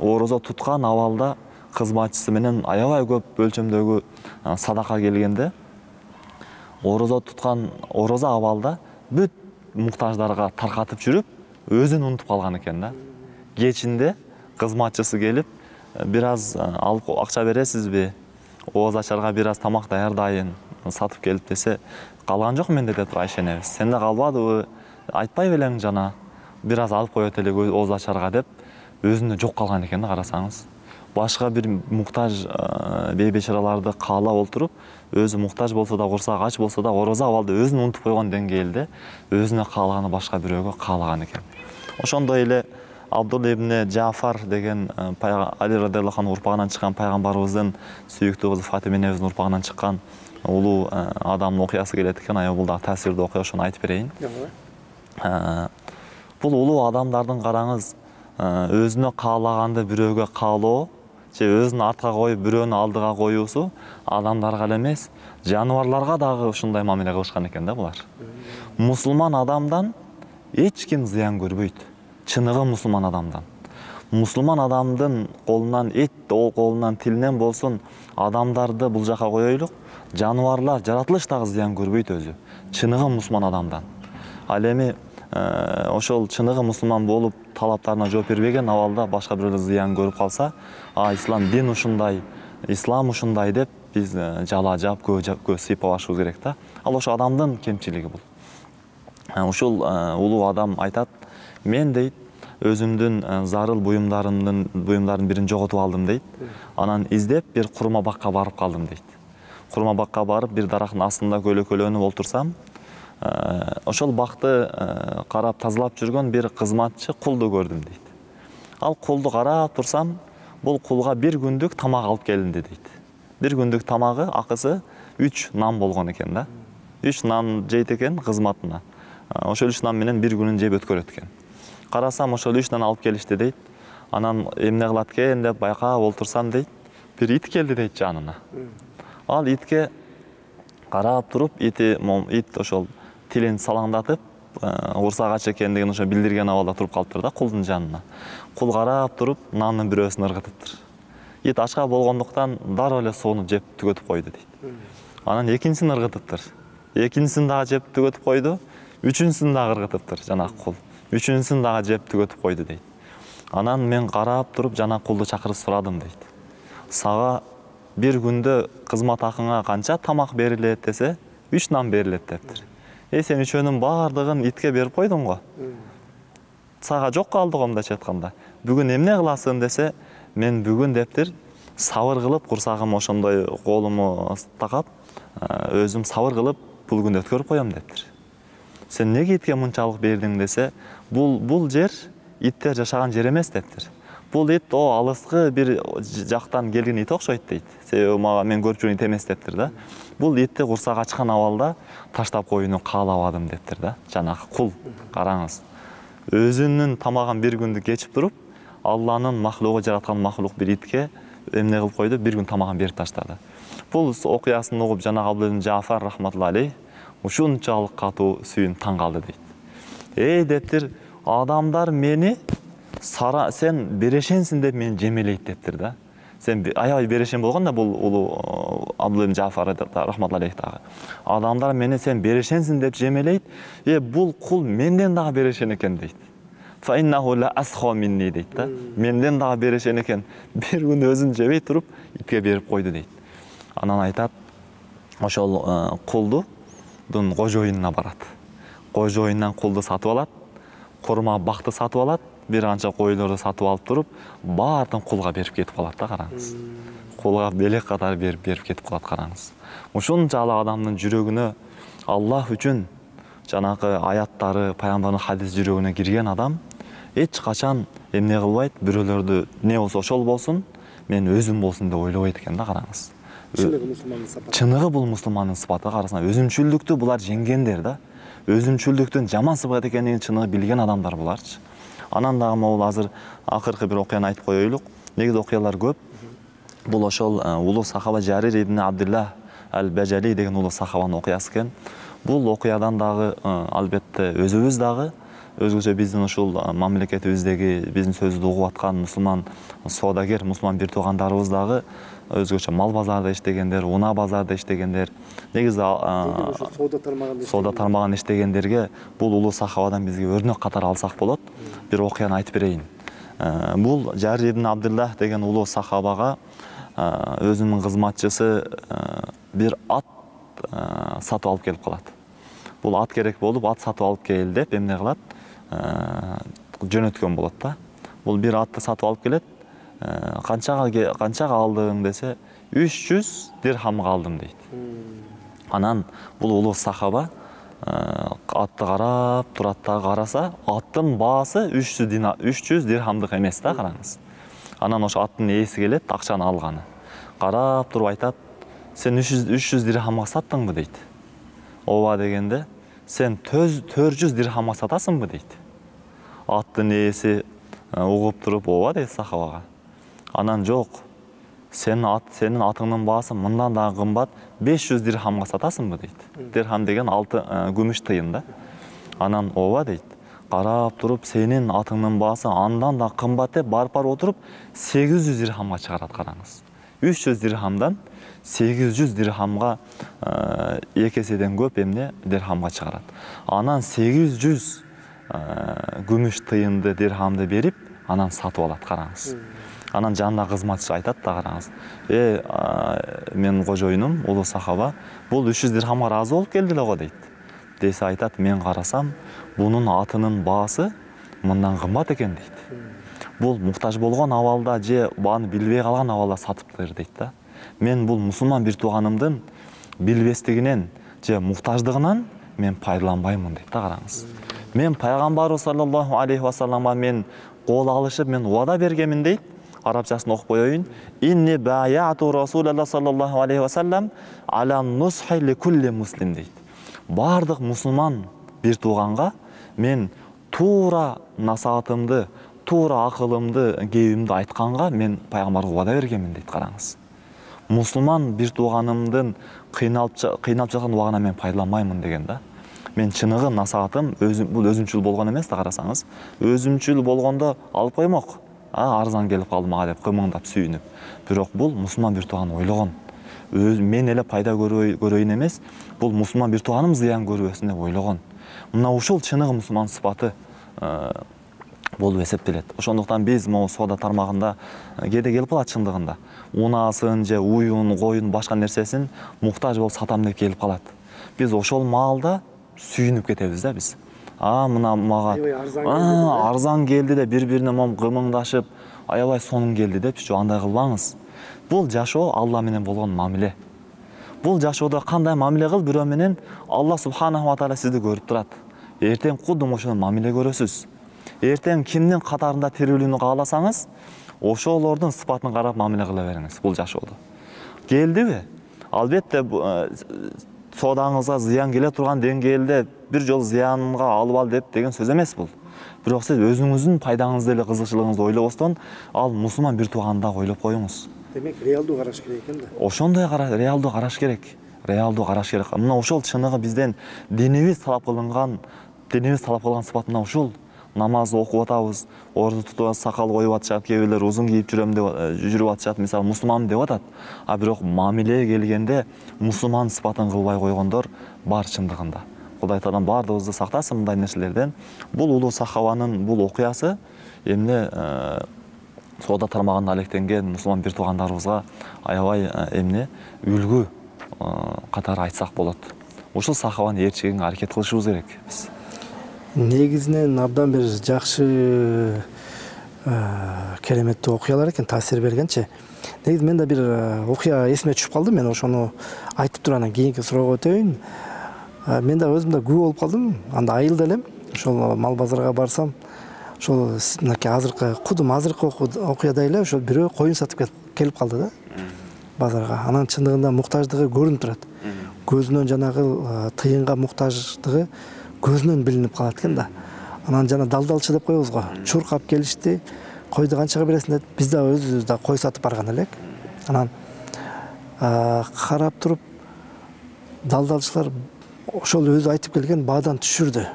орозо туткан абалда кызматчысы менен аябай көп өлчөмдөгү садака келгенде, орозо абалда бүт муктаждарга таркатып жүрүп, өзүн унутуп калган экен да. Кечинде кызматчысы келип, бир аз алып акча бересизби? Ооз ачарга бир аз тамак даярдайын, сатып келип десе, калган жок менде деп Айша энебиз. Сенде калбадыбы? Айтпай белең жана, бир аз алып коет элек ооз ачарга деп, өзүнө жок калган экен да, карасаңыз. Башка бир муктаж бейбечараларды каалап олтуруп, өзү муктаж болсо да, курсак ач болсо да, орозо абалда өзүн унутуп койгон деңгээлде өзүнө каалаганы башка бирөөгө каалаган экен. Ошондой эле Абдулла ибн Жафар деген Али радиаллаху анху урпагынан чыккан пайгамбарыбыздын сүйүктүү кызы Фатима энебиздин урпагынан чыккан улуу адамдын окуясы келет экен. Аябай бул дагы таасирдүү окуя, ошону айтып берейин. Бул улуу адамдардын караңыз, өзүнө каалаганды бирөөгө каалоо, же өзүн артка коюп, бирөөнү алдыга коюусу адамдарга эле эмес, жаныбарларга дагы ушундай мамиле кылышкан экен да булар. Мусулман адамдан эч ким зыян көрбөйт. Чыныгы мусулман адамдан. Мусулман адамдын колунан, колунан, тилинен болсун, адамдарды бул жака коелук, жаныбарлар, жаратылыш дагы зыян көрбөйт өзү. Чыныгы мусулман адамдан. Ал эми ошол чыныгы мусулман болуп, талаптарына жооп бербеген абалда башка бирөөлөр зыян көрүп калса, ислам дин ушундай, ислам ушундай деп биз жала жап, көө сыйпабашыбыз керек да. Ал ошо адамдын кемчилиги бул. Ушул улуу адам айтат, мен дейт, өзүмдүн зарыл буюмдардын бирин жоготуп алдым дейт. Анан издеп бир курма бакка барып калдым дейт. Курма бакка барып, бир дарактын астында көлөкөлөнүп олтурсам, ошол бакты карап тазалап жүргөн бир кызматчы кулду көрдүм дейт. Ал кулду карап турсам, бул кулга бир күндүк тамак алып келинди дейт. Бир күндүк тамагы, акысы 3 нан болгон экен да. 3 нан жейт экен кызматына. Ошол 3 нан менен бир күнүн жеп өткөрөт экен. Карасам, ошол 3 нан алып келишти дейт. Анан эмне кылат экен деп байкап олтурсам дейт, бир ит келди дейт жанына. Ал итке карап туруп, ит ошол тилин салаңдатып, курсак ач экендигин ошо билдирген абалда туруп калыптыр да кулдун жанына. Кул карап туруп, нандын бирөөсүн ыргытыптыр. Ит ачка болгондуктан дароо эле сууну жеп түгөтүп койду дейт. Анан экинчисин ыргытыптыр. Экинчисин дагы жеп түгөтүп койду, үчүнчүсүн дагы ыргытыптыр жанагы кул. Үчүнчүсүн дагы жеп түгөтүп койду дейт. Анан мен карап туруп жана кулду чакырып сурадым дейт. Сага бир күндө кызмат акыңа канча тамак берилет десе, 3 нан берилет дептир. Сен үчөөнүн баардыгын итке берип койдуң го. Сага жок калды го мындайча айтканда. Бүгүн эмне кыласың десе, мен бүгүн дептир, сабыр кылып, курсагым ошондой колуму такап, өзүм сабыр кылып бул күндү өткөрүп коем дептир. Сен неге итке мынчалык бердиң десе, бул жер иттер жашаган жер эмес дептир. Бул ит алыскы бир жактан келген ит окшойт дейт. Себеби мен көрүп жүргөн ит эмес дептир да. Бул итти курсак ачкан абалда таштап коюуну каалабадым дептир да. Жанагы кул, караңыз. Өзүнүн тамагын бир күндү кечип туруп, Алланын махлугу жараткан махлук бир итке эмне кылып койду, бир күн тамагын берип таштады. Бул окуясын угуп жана Абдулла ибн Жафар рахматуллахи алейх ушунчалык катуу сүйүнүп таң калды дейт. Дептир, адамдар мени сен берешенсиң деп мени жемелейт дептир да. Сен аябай берешен болгон да бул улуу Абдулла ибн Жафар рахматуллахи алейх дагы. Адамдар мени сен берешенсиң деп жемелейт, бул кул менден дагы берешен экен дейт. Фа иннаху ла асхо минни дейт да. Менден дагы берешен экен. Бир күн өзүн жебей туруп итке берип койду дейт. Анан айтат, ошол кулдун кожоюнуна барат. Кожоюндан кулду сатып алат, курма бакты сатып алат, бир канча койлорду сатып алып туруп, баардыгын кулга берип кетип калат да, караңыз. Кулга белек катары берип кетип калат, караңыз. Ушунчалык адамдын жүрөгүнө Аллах үчүн жанагы аяттары, пайгамбардын хадис жүрөгүнө кирген адам эч качан эмне кылбайт, бирөөлөрдү не болсо ошол болсун, мен өзүм болсун деп ойлобойт экен да, караңыз. Чыныгы мусулмандын сапаты. Чыныгы бул мусулмандын сыпаты, карасаң өзүмчүлдүктү булар жеңгендер да. Өзүмчүлдүктүн жаман сыпат экенин чыныгы билген адамдар буларчы. Анан дагы могул азыр акыркы бир окуяны айтып коелук. Негизи окуялар көп. Бул ошол улуу сахаба Жарир ибн Абдуллах ал-Бажали деген улуу сахабанын окуясы экен. Бул окуядан дагы албетте өзүбүз дагы өзгөчө биздин ушул мамлекетибиздеги биздин сөздү угуп аткан мусулман соодагер, мусулман бир туугандарыбыз дагы өзгөчө мал базарда иштегендер, унаа базарда иштегендер, негизи соода тармагында иштегендерге бул улуу сахабадан бизге өрнөк катары алсак болот. Бир окуяны айтып берейин. Бул Жарир ибн Абдуллах деген улуу сахабага өзүнүн кызматчысы бир ат сатып алып келип калат. Бул ат керек болуп, ат сатып алып кел деп эмне кылат? Жөнөткөн болот да. Бул бир атты сатып алып келет. Канчага алдың десе, 300 дирхамга алдым дейт. Анан бул улуу сахаба атты карап турат да, караса, аттын баасы 300 дирхамдык эмес да, караңыз. Анан ошо аттын ээси келет, акчаны алганы. Карап туруп айтат: "Сен 300 дирхамга саттыңбы?" дейт. "Ооба" дегенде, "Сен 400 дирхамга сатасыңбы?" дейт. Аттын ээси угуп туруп "Ооба" дейт сахабага. Анан "Жок, сенин атыңдын баасы мындан дагы кымбат, 500 дирхамга сатасыңбы?" дейт. Дирхам деген 6 күмүш тыйын да. Анан "Ооба" дейт. Карап туруп, "Сенин атыңдын баасы андан да кымбат" деп барып отуруп 800 дирхамга чыгарат, караңыз. 300 дирхамдан 800 дирхамга эки эседен көп эмне дирхамга чыгарат. Анан 800 күмүш тыйынды дирхамды берип, анан сатып алат, караңыз. Анан жанында кызматчы айтат да, караңыз: "Мен кожоюнум, улуу сахаба, бул 300 дирхамга ыраазы болуп келди эле го" дейт. Десе айтат: "Мен карасам, бунун атынын баасы мындан кымбат экен" дейт. "Бул муктаж болгон абалда же бааны билбей калган абалда сатыптыр" дейт да. "Мен бул мусулман бир тууганымдын билбестигинен же муктаждыгынан мен пайдаланбаймын" дейт да, караңыз. "Мен пайгамбарыбыз саллаллаху алейхи ва салламга мен кол алышып, мен убада бергенмин" дейт. Арабчасын окуп коеюн. "Инни ба'яту Расулаллах саллаллаху алейхи ва саллам аля нусхи ли кулли муслим" дейт. Бардык мусулман бир тууганга мен туура насаатымды, туура акылымды, кебимди айтканга мен пайгамбарга убада бергенмин дейт, караңыз. Мусулман бир тууганымдын кыйналып жаткан убагына мен пайдаланбаймын деген да. Мен чыныгы насаатым бул өзүмчүл болгон эмес да, карасаңыз. Өзүмчүл болгондо алып коймок. Арзан келип калды мага деп кымыңдап сүйүнүп. Бирок бул мусулман бир тууган ойлогон. Мен эле пайда көрөйүн эмес, бул мусулман бир тууганым зыян көрбөсүн деп ойлогон. Мына ушул чыныгы мусулман сыпаты болуп эсептелет. Ошондуктан биз могу соода тармагында кээде келип калат чындыгында. Унаасын же уюн, коюн, башка нерсесин муктаж болуп сатам деп келип калат. Биз ошол маалда сүйүнүп кетебиз да биз. Мына мага арзан келди деп бири-бирине кымыңдашып, аябай сонун келди депчи, андай кылбаңыз. Бул жашоо Алла менен болгон мамиле. Бул жашоодо кандай мамиле кыл бирөө менен, Алла субханаху ва таала сизди көрүп турат. Эртең кудум ошону мамиле көрөсүз. Эртең кимдин катарында тирүүлүүнү кааласаңыз, ошолордун сыпатын карап мамиле кыла бериңиз бул жашоодо. Келдиби? Албетте соодаңызга зыян келе турган деңгээлде бир жол зыянга алып ал деп деген сөз эмес бул. Бирок сиз өзүңүздүн пайдаңызды эле, кызыкчылыгыңызды ойлобостон, ал мусулман бир тууганды ойлоп коюңуз. Демек, реалдуу караш керек экен да. Ошондой реалдуу караш керек. Реалдуу караш керек. Мына ошол чыныгы бизден динибиз талап кылган сыпат мына ушул. Намазды окуп атабыз, орду тутуп, сакал коюп атышат, кээ бирлер узун кийип жүрүп атышат, мисалы мусулман деп атат. Бирок мамилеге келгенде мусулман сыпатын кылбай койгондор бар чындыгында. Кудай Таалам бардыгыбызды сактасын мындай нерселерден. Бул улуу сахабанын бул окуясы эмне соода тармагында алектенген мусулман бир туугандарыбызга аябай эмне үлгү катары айтсак болот. Ушул сахабаны ээрчегенге аракет кылышыбыз керек биз. Негизинен абдан бир жакшы кереметтүү окуялар экен, таасир бергенчи. Негизи мен да бир окуя эсиме түшүп калды, мен ошону айтып туруп анан кийинки суроого өтөйүн. Мен да өзүм да күбө болуп калдым. Анда айылда элем, ошол мал базарга барсам, ошол мынакей азыркы кудум азыркы окуяда эле ошол бирөө коюн сатып келип калды да базарга. Анан чындыгында муктаждыгы көрүнүп турат. Көзүнөн жанагы тыйынга муктаждыгы көзүнөн билинип калат экен да. Анан жана далдалчы деп коебуз го. Чуркап келишти. Койду канчага бересиң деп, биз да өзүбүз да кой сатып барган элек. Анан карап туруп далдалчылар ошол өзү айтып келген баадан түшүрдү.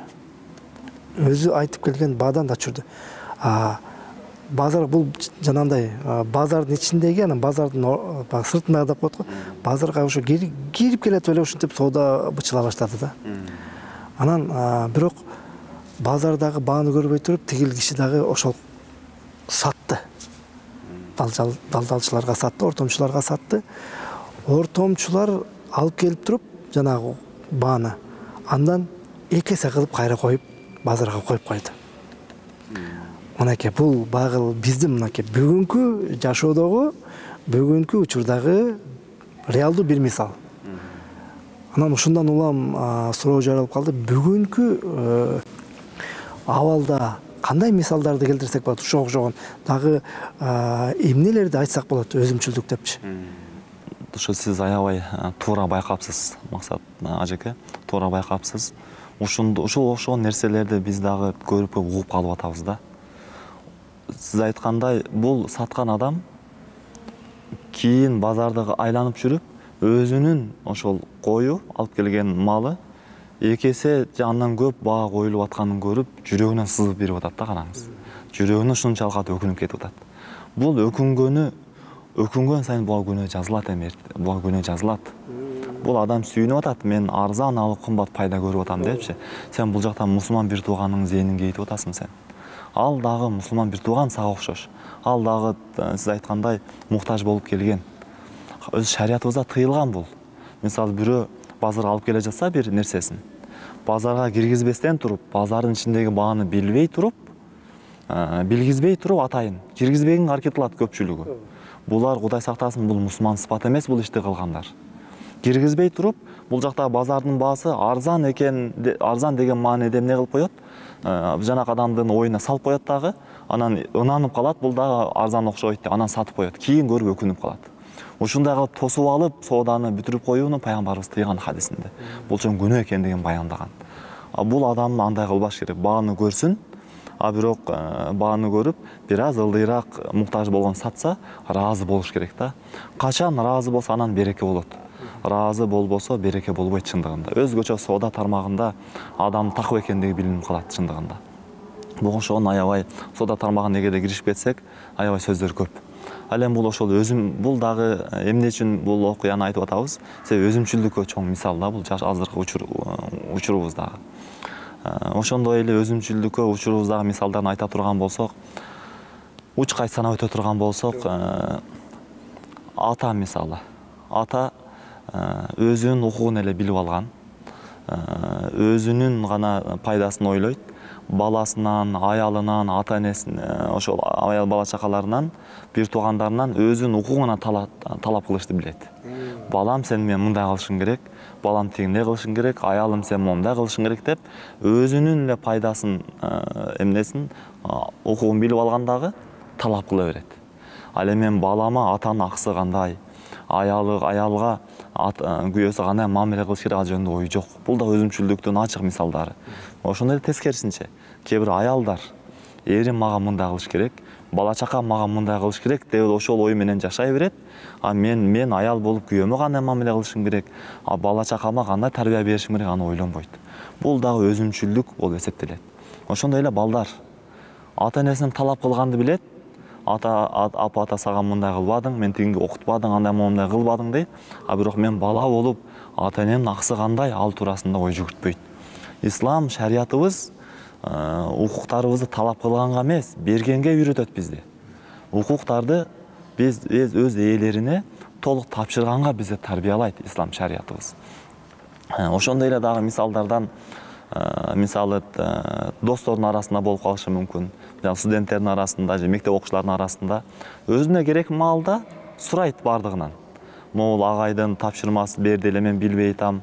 Өзү айтып келген баадан да түшүрдү. Базар бул жанагындай базардын ичиндеги, анан базардын сыртындагы деп коет го. Базарга ошо кирип келет эле ушинтип соода бычыла баштады да. Анан бирок базардагы бааны көрбөй туруп, тигил киши дагы ошол сатты. Далдалчыларга сатты, ортомчуларга сатты. Ортомчулар алып келип туруп, жанагы бааны андан 2 эсе кылып кайра коюп, базарга коюп койду. Мынакей бул багыл биздин мынакей бүгүнкү жашоодогу, бүгүнкү учурдагы реалдуу бир мисал. Анан ушундан улам суроо жаралып калды. Бүгүнкү абалда кандай мисалдарды келтирсек болот? Ушуга окшогон дагы эмнелерди айтсак болот өзүмчүлдүк депчи? Ошо сиз аябай туура байкапсыз, Максат ажеке, туура байкапсыз. Ушул окшогон нерселерди биз дагы көрүп угуп калып атабыз да. Сиз айткандай, бул саткан адам кийин базарды айланып жүрүп, өзүнүн ошол кою алып келген малы 2 эсе же андан көп баа коюлуп атканын көрүп, жүрөгүнөн сызып берип атат да, караңыз. Жүрөгүнө ушунчалык өкүнүп кетип атат. Бул өкүнгөн сайын буга күнөө жазылат эми, буга күнөө жазылат. Бул адам сүйүнүп атат, мен арзан алып кымбат пайда көрүп атам депчи. Сен бул жактан мусулман бир тууганыңдын зээнин кейтип атасың сен. Ал дагы мусулман бир тууган сага окшош. Ал дагы сиз айткандай муктаж болуп келген. Өз шариятыбызда тыйылган бул. Мисалы бирөө базарга алып келе жатса бир нерсесин, базарга киргизбестен туруп, базардын ичиндеги бааны билбей туруп, билгизбей туруп атайын, киргизбегенге аракет кылат көпчүлүгү. Булар Кудай сактасын, бул мусулман сыпат эмес бул ишти кылгандар. Киргизбей туруп, бул жакта базардын баасы арзан экен, арзан деген мааниде эмне кылып коет? Жанагы адамдын оюна салып коет дагы, анан ынанып калат, бул дагы арзан окшойт деп, анан сатып коет. Кийин көрүп өкүнүп калат. Ушундай кылып тосуп алып, сооданы бүтүрүп коюуну пайгамбарыбыз тыйган хадисинде. Бул чоң күнөө экендигин баяндаган. Бул адам андай кылбаш керек, бааны көрсүн, бирок бааны көрүп, бир аз ылдыйраак муктаж болгон сатса, ыраазы болуш керек да. Качан ыраазы болсо, анан береке болот. Ыраазы болбосо, береке болбойт чындыгында. Өзгөчө соода тармагында адам такып экендиги билинип калат чындыгында. Буга ошон аябай соода тармагына эгерде киришип кетсек, аябай сөздөр көп. Ал эми бул ошол бул дагы эмне үчүн бул окуяны айтып атабыз? Себеби өзүмчүлдүккө чоң мисал да, бул азыркы учурубуздагы. Ошондой эле өзүмчүлдүккө учурубуздагы мисалдарын айта турган болсок, уч кайсы санап өтө турган болсок, ата мисалы. Ата өзүнүн укугун эле билип алган, өзүнүн гана пайдасын ойлойт, баласынан, аялынан, ата-энесин, ошол аял бала чакаларынан, бир туугандарынан өзүнүн укугуна талап кылышты билет. Балам, сен мен мындай кылышың керек, балам тигиндей кылышың керек, аялым сен мондай кылышың керек деп, өзүнүн эле пайдасын, эмнесин, укугун билип алгандагы талап кыла берет. Ал эми балама атанын акысы кандай, аялга күйөөсү кандай мамиле кылыш керек, ал жөнүндө ою жок. Бул да өзүмчүлдүктүн ачык мисалдары. Ошондой эле тескерисинче, кээ бир аялдар эрим мага мындай кылыш керек, бала чакам мага мындай кылыш керек деп ошол ой менен жашай берет. Мен аял болуп күйөөмө кандай мамиле кылышым керек, бала чакама кандай тарбия беришим керек, аны ойлонбойт. Бул дагы өзүмчүлдүк болуп эсептелет. Ошондой эле балдар ата-энесинен талап кылганды билет. Ата сага мындай кылбадың, мен тигинге окутпадың, андай момундай кылбадың дейт. Бирок мен бала болуп, ата-энемдин акысы кандай, ал туурасында ой жүгүртпөйт. Ислам шариятыбыз укуктарыбызды талап кылганга эмес, бергенге үйрөтөт бизди. Укуктарды биз өз ээлерине толук тапшырганга бизди тарбиялайт ислам шариятыбыз. Ошондой эле дагы мисалдардан, мисалы достордун арасында болуп калышы мүмкүн, студенттердин арасында же мектеп окуучулардын арасында өзүнө керек маалда сурайт бардыгынан. Могул агайдын тапшырмасы берди эле, мен билбей атам.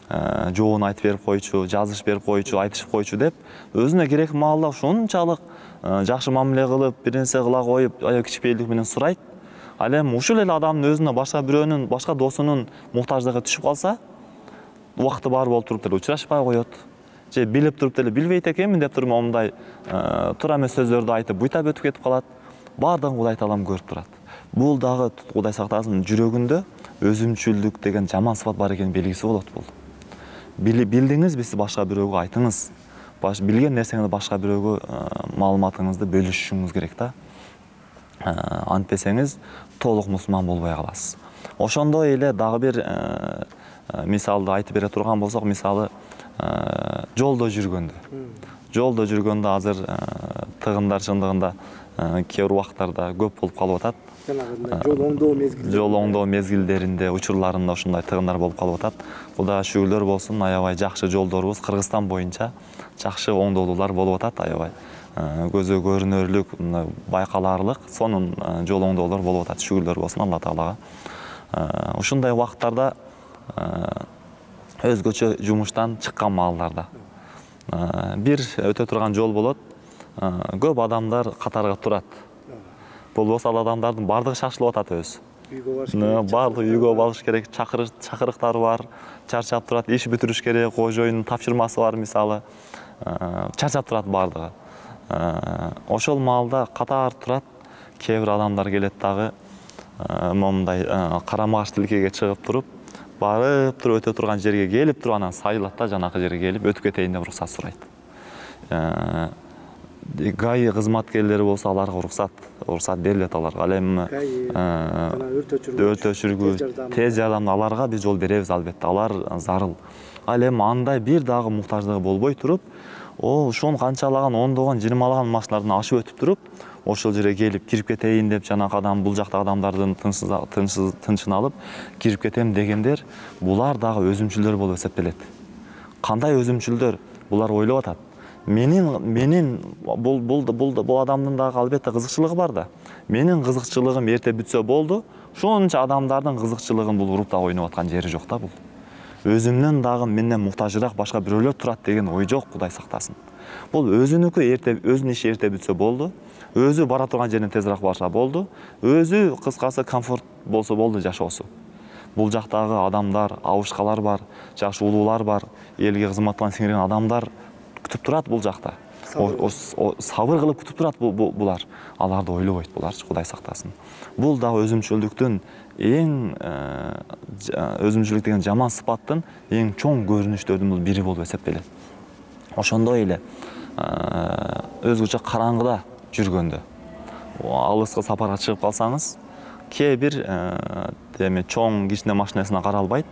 жоон айтып берип койчу, жазышып берип койчу, айтышып койчу деп өзүнө керек маалда ушунчалык жакшы мамиле кылып, бир нерсе кыла коюп, кичипейилдик менен сурайт. Ал эми ушул эле адамдын өзүнө башка бирөөнүн, башка досунун муктаждыгы түшүп калса, убакыты бар болуп туруп деле учурашпай коет. Же билип туруп деле билбейт экенмин деп туруп момундай туура эмес сөздөрдү айтып, буйтап өтүп кетип калат. Бардыгын Кудай таалам көрүп турат. Бул дагы Кудай сактасын жүрөгүндө өзүмчүлдүк деген жаман сыпат бар экенин белгиси болот бул. Билдиңиз, биз башка бирөөгө айтыңыз. Билген нерсеңизди башка бирөөгө маалыматыңызды бөлүшүшүңүз керек да. Антпесеңиз толук мусулман болбой каласыз. Ошондой эле дагы бир мисалды айтып бере турган болсок, мисалы жолдо жүргөндө азыр тыгындар чындыгында кээ бир убактарда көп болуп калып атат. Жол оңдоо мезгилдеринде, учурларында ушундай тыгындар болуп калып атат. Кудайга шүгүрлөр болсун, аябай жакшы жолдорубуз Кыргызстан боюнча жакшы оңдоолуулар болуп атат, аябай көзгө көрүнөрлүк, байкалаарлык сонун жол оңдоолор болуп атат. Шүгүрлөр болсун Алла Таалага. Ушундай убакыттарда өзгөчө жумуштан чыккан маалдарда бир өтө турган жол болот. Көп адамдар катарга турат. Болбосо ал адамдардын бардыгы шашылып атат өзү. Бардыгы үйгө барыш керек, чакырыктары бар, чарчап турат, иш бүтүрүш керек, кожоюнун тапшырмасы бар мисалы. Чарчап турат бардыгы. Ошол маалда катар турат, кээ бир адамдар келет дагы момундай карама-каршы тилкеге чыгып туруп, барып туруп өтө турган жерге келип туруп анан сайылат да, жанакы жерге келип өтүп кетейин деп уруксат сурайт. ГАИ кызматкерлери болсо аларга уруксат берилет аларга. Ал эми өрт өчүргүч, тез жардам аларга биз жол беребиз албетте. Алар зарыл. Ал эми андай бир дагы муктаждыгы болбой туруп, ошон канчалаган ондогон, 20лаган машиналардан ашып өтүп туруп, ошол жерге келип кирип кетейин деп жанакы адам, бул жактагы адамдардын тынчын алып кирип кетем дегендер, булар дагы өзүмчүлдөр болуп эсептелет. Кандай өзүмчүлдөр? Булар ойлоп атат. Менин бул адамдын дагы албетте кызыкчылыгы бар да. Менин кызыкчылыгым эрте бүтсө болду. Ошончо адамдардын кызыкчылыгын бул уруп дагы ойноп аткан жери жок да бул. Өзүмдөн дагы менден муктажыраак башка бирөөлөр турат деген ой жок, Кудай сактасын. Бул өзүнүн иши эрте бүтсө болду. Өзү бара турган жерине тезирээк барса болду. Өзү кыскасы комфорт болсо болду жашоосу. Бул жактагы адамдар, абышкалар бар, жаш улуулар бар, элге кызматтан сиңирген адамдар күтүп турат бул жакта. Сабыр кылып күтүп турат булар. Аларды ойлобойт буларчы, Кудай сактасын. Бул дагы өзүмчүлдүктүн өзүмчүлдүк деген жаман сыпаттын эң чоң көрүнүштөрдүн бири болуп эсептелет. Ошондой эле өзгөчө караңгыда жүргөндө, алыска сапарга чыгып калсаңыз, кээ бир чоң кичине машинасына каралбайт.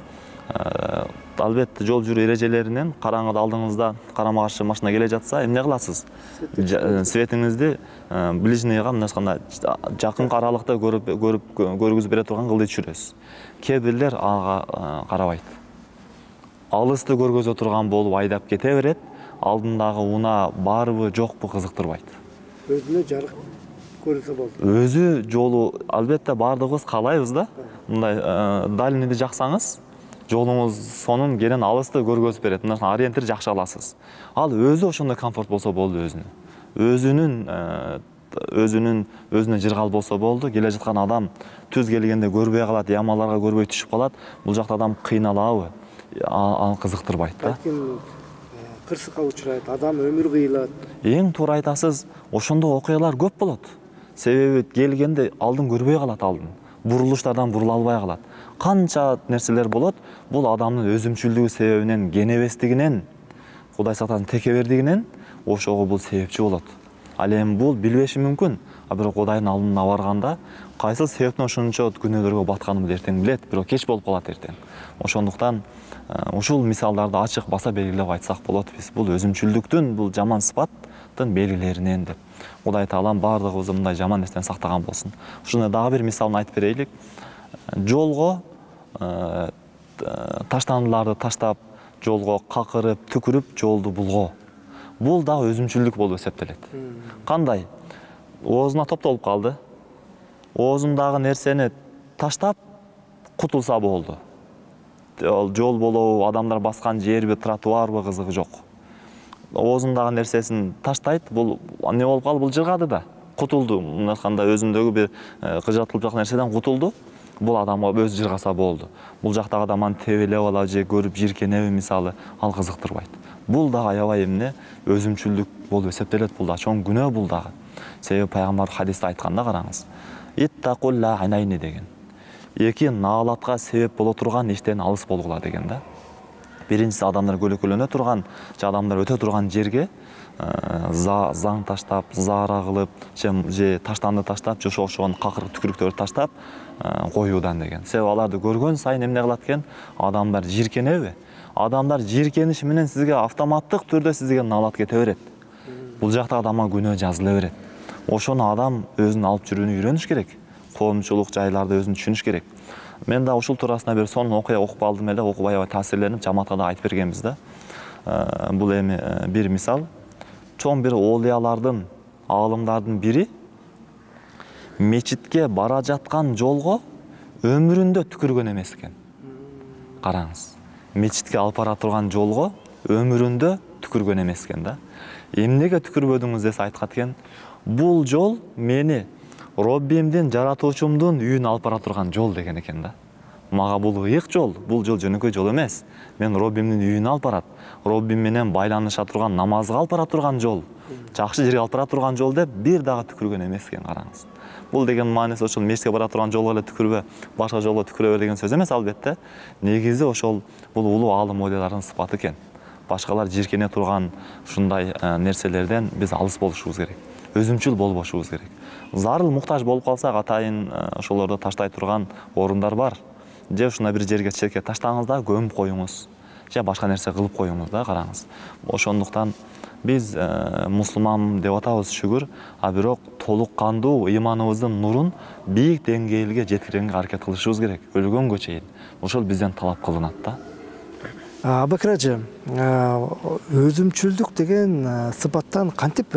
Албетте жол жүрүү эрежелеринен караңгыда алдыңызда карама-каршы машина келе жатса, эмне кыласыз? Светиңизди ближныйга мындай айтканда жакын аралыкта көргүзүп бере турган кылды түшүрөсүз. Кээ бирлер ага карабайт. Алысты көргөзө турган болуп айдап кете берет, алдындагы унаа барбы, жокпу кызыктырбайт. Өзүнө жарык көрүнсө болду. Өзү жолу албетте бардыгыбыз каалайбыз да. Мындай дальныйды жаксаңыз, жолуңуз сонун кенен алысты көргөзүп берет. Мындан ориентир жакшы аласыз. Ал өзү ошондой комфорт болсо болду өзүнө жыргал болсо болду. Келе жаткан адам түз келгенде көрбөй калат, ямаларга көрбөй түшүп калат. Бул жакта адам кыйналабы? Аны кызыктырбайт да. Кырсыкка учурайт, адам өмүр кыйылат. Эң туура айтасыз. Ошондо окуялар көп болот. Себеби келгенде алдын көрбөй калат алдын. Бурулуштардан бурула албай калат. Канча нерселер болот. Бул адамдын өзүмчүлдүгү себебинен, кенебестигинен, Кудай сактасын текебердигинен ошого бул себепчи болот. Ал эми бул билбеши мүмкүн. А бирок Кудайдын алдына барганда кайсыл себептен ошончо күнөөлөргө батканын эртең билет, бирок кеч болуп калат эртең. Ошондуктан ушул мисалдарды ачык баса белгилеп айтсак болот биз. Бул өзүмчүлдүктүн, бул жаман сыпаттын белгилеринен деп. Кудай Таалам бардыгыбызды мындай жаман нерседен сактаган болсун. Ушуна дагы бир мисалын айтып берейлик. Жолго таштандыларды таштап, жолго какырып, түкүрүп, жолду булгоо. Бул дагы өзүмчүлдүк болуп эсептелет. Кандай? Оозуна топтолуп калды. Оозундагы нерсени таштап кутулса болду жол болобу, адамдар баскан жерби, тротуарбы кызыгы жок. Оозундагы нерсесин таштайт, бул эмне болуп калды, бул жыргады да, кутулду. Мындай айтканда өзүндөгү бир кыжатылып жаткан нерседен кутулду. Бул адамга өзү жыргаса болду. Бул жактагы адам аны тебелеп алабы же көрүп жиркенеби мисалы, ал кызыктырбайт. Бул дагы аябай эмне өзүмчүлдүк болуп эсептелет, бул да чоң күнөө бул дагы. Себеби пайгамбар хадисте айтканда караңыз. Иттакул ла айнайни деген. Эки наалатка себеп боло турган иштен алыс болгула деген да. Биринчиси адамдар көлөкөлөнө турган, же адамдар өтө турган жерге заң таштап, заара кылып, же таштанды таштап, же ошого окшогон какырык түкүрүктөрдү таштап коюудан деген. Себеби аларды көргөн сайын эмне кылат экен? Адамдар жиркенеби? Адамдар жиркениши менен сизге автоматтык түрдө сизге наалат кете берет. Бул жакта адамга күнөө жазыла берет. Ошону адам өзүнүн алып жүрүүнү үйрөнүш керек. Коомчулук жайларды өзүн түшүнүш керек. Мен да ушул туурасында бир сонун окуя окуп алдым эле, окуп аябай таасирленип, жамаатка да айтып бергенбиз да. Бул эми бир мисал. Чоң бир оолиялардын, аалымдардын бири мечитке бара жаткан жолго өмүрүндө түкүргөн эмес экен. Караңыз. Мечитке алып бара турган жолго өмүрүндө түкүргөн эмес экен да. Эмнеге түкүрбөдүңүз десе айткан экен, бул жол мени Роббимдин, жаратуучумдун үйүнө алып бара турган жол деген экен да. Мага бул ыйык жол, бул жол жөнөкөй жол эмес. Мен Роббимдин үйүнө алып барат. Роббим менен байланыша турган, намазга алып бара турган жол, жакшы жерге алып бара турган жол деп бир дагы түкүргөн эмес экен, караңыз. Бул деген мааниси ошол мечитке бара турган жолго эле түкүрбө, башка жолго түкүрө бер деген сөз эмес албетте. Негизи ошол бул улуу аалым оолиялардын сыпаты экен. Башкалар жиркене турган ушундай нерселерден биз алыс болушубуз керек. Өзүмчүл болбошубуз керек. Зарыл муктаж болуп калсак, атайын ошолорду таштай турган орундар бар. Же ушундай бир жерге четке таштаңыз да көмүп коюңуз. Же башка нерсе кылып коюңуз да, караңыз. Ошондуктан биз мусулман деп атабыз, шүгүр, а бирок толук кандуу ыйманыбыздын нурун бийик деңгээлге жеткиргенге аракет кылышыбыз керек. Өлгөнгө чейин. Ошол бизден талап кылынат да. Абакир ажы, өзүмчүлдүк деген сыпаттан кантип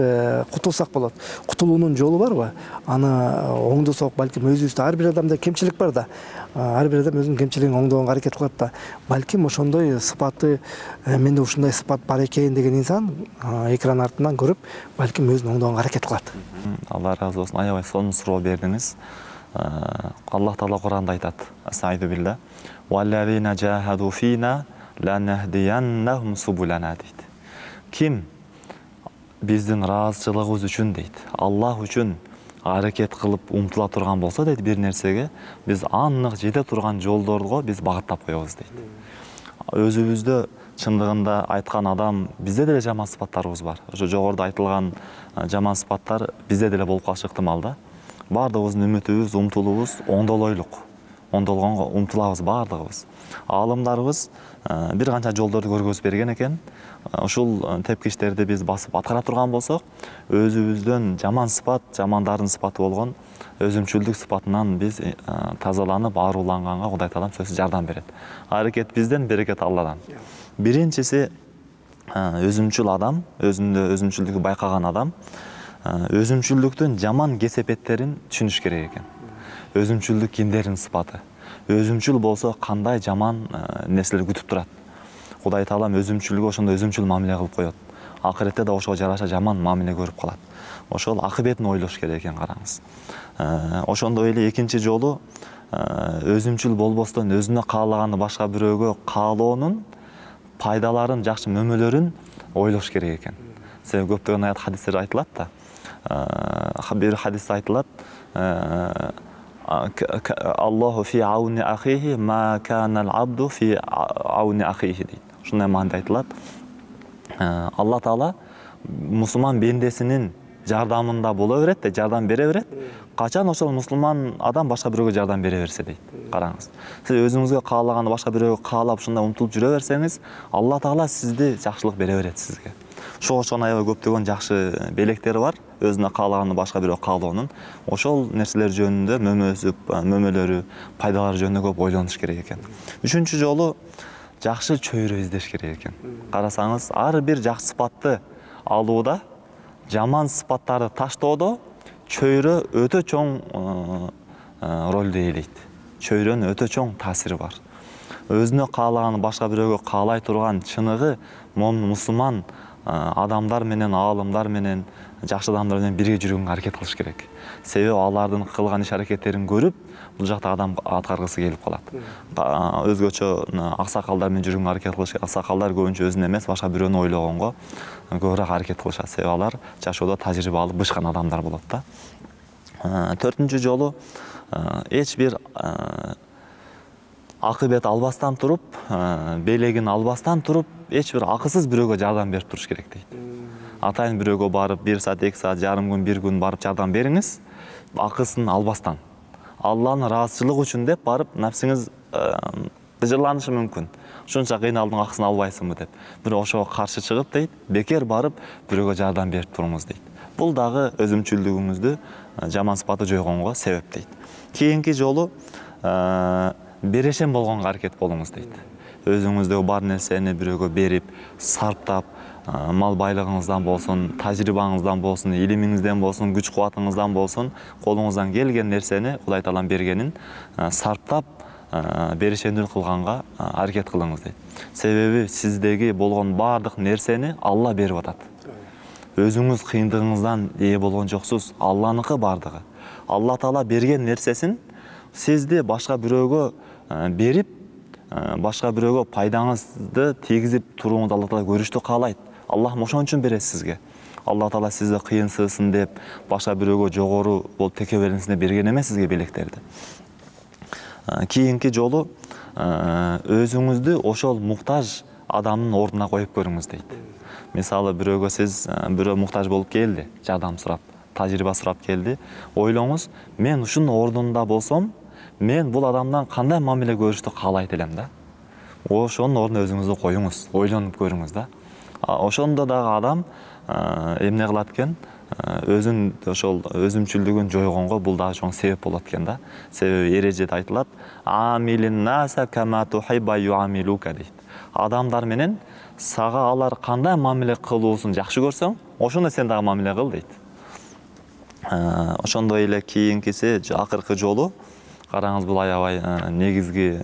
кутулсак болот? Кутулуунун жолу барбы? Аны оңдосок, балким өзүбүздө ар бир адамда кемчилик бар да. Ар бир адам өзүнүн кемчилигин оңдогонго аракет кылат да. Балким ошондой сыпаты, менде ушундай сыпат бар экен деген инсан экран артынан көрүп, балким өзүн оңдогонго аракет кылат. Алла разы болсун, аябай сонун суроо бердиңиз. Аллах Таала Куранда айтат: "Астагфиру билла, валлазина жахаду фина ланнахдияннахум субулана" дейт. Ким биздин ыраазычылыгыбыз үчүн дейт, Аллах үчүн аракет кылып умтула турган болсо дейт бир нерсеге, биз аннык жете турган жолдорго биз багыттап коебуз дейт. Өзүбүздө чындыгында айткан адам, бизде деле жаман сыпаттарыбыз бар. Ошо жогоруда айтылган жаман сыпаттар бизде деле болуп калышы ыктымал да. Бардыгыбыздын үмүтүбүз, умтулуубуз оңдолойлук. Оңдолгонго умтулабыз бардыгыбыз. Аалымдарыбыз бир канча жолдорду көргөзүп берген экен. Ушул тепкичтерди биз басып аткара турган болсок, өзүбүздөн жаман сыпат, жамандардын сыпаты болгон өзүмчүлдүк сыпатынан биз тазаланып, ааруланганга Кудай Таалам сөзсүз жардам берет. Аракет бизден, берекет Алладан. Биринчиси, өзүмчүл адам, өзүндө өзүмчүлдүккү байкаган адам өзүмчүлдүктүн жаман кесепеттерин түшүнүш керек экен. Өзүмчүлдүк кимдердин сыпаты? Өзүмчүл болсо кандай жаман нерселер күтүп турат? Кудай Таалам өзүмчүлгө ошондой өзүмчүл мамиле кылып коет. Акыретте да ошого жараша жаман мамиле көрүп калат. Ошол акыбетин ойлош керек экен, караңыз. Ошондой эле экинчи жолу өзүмчүл болбостон өзүнө каалаганды башка бирөөгө каалоонун пайдаларын, жакшы мөмөлөрүн ойлош керек экен. Себеби көптөгөн аят хадистер айтылат да. Бир хадисте айтылат: Аллаху фи ауни ахихи ма канал абду фи ауни ахихи дейт. Ушундай маанайда айтылат. Алла Таала мусулман бендесинин жардамында боло берет, жардам бере берет. Качан ошол мусулман адам башка бирөөгө жардам бере берсе дейт. Караңыз. Сиз өзүңүзгө каалаганды башка бирөөгө каалап ушундай умтулуп жүрө берсеңиз, Алла Таала сизди жакшылык бере берет сизге. Ошого аябай көптөгөн жакшы белектери бар, өзүнө каалаганды башка бирөөгө каалоонун. Ошол нерселер жөнүндө мөмөлөрү, пайдалары жөнүндө көп ойлонуш керек экен. Үчүнчү жолу жакшы чөйрө издеш керек экен. Карасаңыз, ар бир жакшы сыпатты алууда, жаман сыпаттарды таштоодо чөйрө өтө чоң ролду ээлейт. Чөйрөнүн өтө чоң таасири бар. өзүнө каалаган башка бирөөгө каалай турган чыныгы момун мусулман адамдар менен, аалымдар менен, жакшы адамдар менен бирге жүргөнгө аракет кылыш керек. Себеби алардын кылган иш аракеттерин көрүп, бул жакта адам аткаргысы келип калат. Өзгөчө аксакалдар менен жүргөнгө аракет кылыш керек. Аксакалдар көбүнчө өзүн эмес, башка бирөөнү ойлогонго көбүрөөк аракет кылышат. Себеби алар жашоодо тажрыйба алып бышкан адамдар болот да. Төртүнчү жолу эч бир акыбет албастан туруп, белегин албастан туруп, эч бир акысыз бирөөгө жардам берип туруш керек дейт. Атайын бирөөгө барып 1 саат, 2 саат, жарым күн, 1 күн барып жардам бериңиз, акысын албастан. Алланын ыраазычылыгы үчүн деп барып, напсиңиз ыжырланышы мүмкүн. Ушунча кыйналдың акысын албайсыңбы деп. Бирок ошого каршы чыгып дейт, бекер барып бирөөгө жардам берип туруңуз дейт. Бул дагы өзүмчүлдүгүңүздү жаман сыпаты жойгонго себеп дейт. Кийинки жолу берешен болгонго аракет болуңуз дейт. Өзүңүздөгү бар нерсени бирөөгө берип, сарптап, мал байлыгыңыздан болсун, тажрыйбаңыздан болсун, илимиңизден болсун, күч кубатыңыздан болсун, колуңуздан келген нерсени Кудай Таалам бергенин сарптап, берешендүүлүк кылганга аракет кылыңыз дейт. Себеби сиздеги болгон бардык нерсени Алла берип атат. Өзүңүз кыйындыгыңыздан ээ болгон жоксуз, Алланыкы бардыгы. Алла Таала берген нерсесин сизди башка бирөөгө берип, башка бирөөгө пайдаңызды тийгизип турууңузду Алла Таала көрүштү каалайт. Аллах ошон үчүн берет сизге. Алла Таала сизди кыйынсызсын деп, башка бирөөгө жогору болуп текебе берилсин деп берген эмес сизге белектерди. Кийинки жолу өзүңүздү ошол муктаж адамдын ордуна коюп көрүңүз дейт. Мисалы бирөөгө сиз бирөө муктаж болуп келди, жардам сурап, тажрыйба сурап келди. Ойлоңуз, мен ушунун ордунда болсом, мен бул адамдан кандай мамиле көрүштү каалайт элем да. Ошонун ордуна өзүңүздү коюңуз, ойлонуп көрүңүз да. Ошондо дагы адам эмне кылат экен? Өзүн ошол өзүмчүлдүгүн жойгонго бул дагы чоң себеп болот экен да. Себеби эрежеде айтылат: "Амилин наса кама тухибба юамилука" дейт. Адамдар менен сага алар кандай мамиле кылуусун жакшы көрсөң, ошондой сен дагы мамиле кыл дейт. Ошондой эле кийинкиси акыркы жолу, караңыз, бул аябай негизги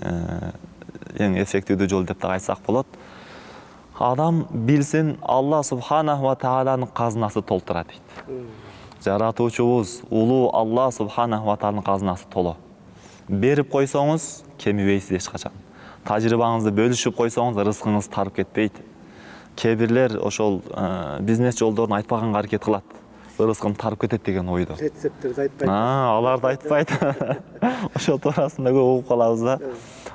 эң эффективдүү жол деп дагы айтсак болот. Адам билсин, Алла Субханаху ва Тааланын казынасы толтура дейт. Жаратуучубуз улуу Алла Субханаху ва Тааланын казынасы толо. Берип койсоңуз, кемибейсиз эч качан. Тажрыйбаңызды бөлүшүп койсоңуз, рызкыңыз тарып кетпейт. Кээ-бирлер ошол бизнес жолдорун айтпаганга аракет кылат. Рызкым тарып кетет деген ойдо. Рецепттерди айтпайт. Аларды айтпайт. Ошол туурасында көп угуп калабыз да.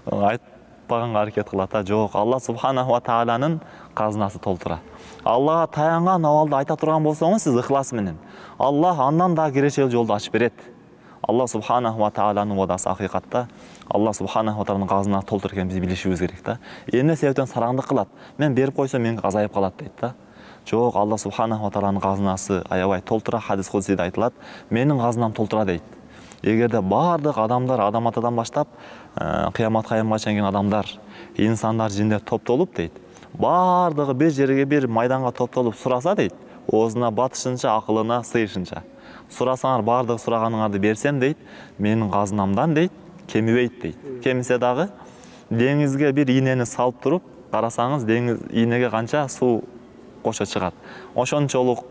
Айтпаганга аракет кылат да. Жок, Алла Субханаху ва Тааланын казынасы толтура. Аллага таянган абалда айта турган болсоңуз, сиз ыхлас менен, Аллах андан да кирешел жолду ачып берет. Алла Субханаху ва Тааланын вадасы акыйкатта. Алла Субханаху ва Тааланын казынасы толтур экенин биз билишибиз керек да. Эмне себептен сараңдык кылат? Мен берип койсом менин азайып калат дейт да. Жок, Алла Субханаху ва Тааланын казынасы аябай толтура. Хадис кудсиде айтылат: "Менин казынам толтура" дейт. Эгерде бардык адамдар, адам атадан баштап кыямат кайымга чейин адамдар, инсандар, жиндер топтолуп дейт, бардыгы бир жерге, бир майданга топтолуп сураса дейт, оозуна батышынча, акылына сыйышынча сурасаңар, бардыгы сураганыңарды берсем дейт, менин казынамдан дейт кемибейт дейт. Кемисе дагы деңизге бир ийнени салып туруп карасаңыз, деңиз ийнеге канча суу кошо чыгат. Ошончолук,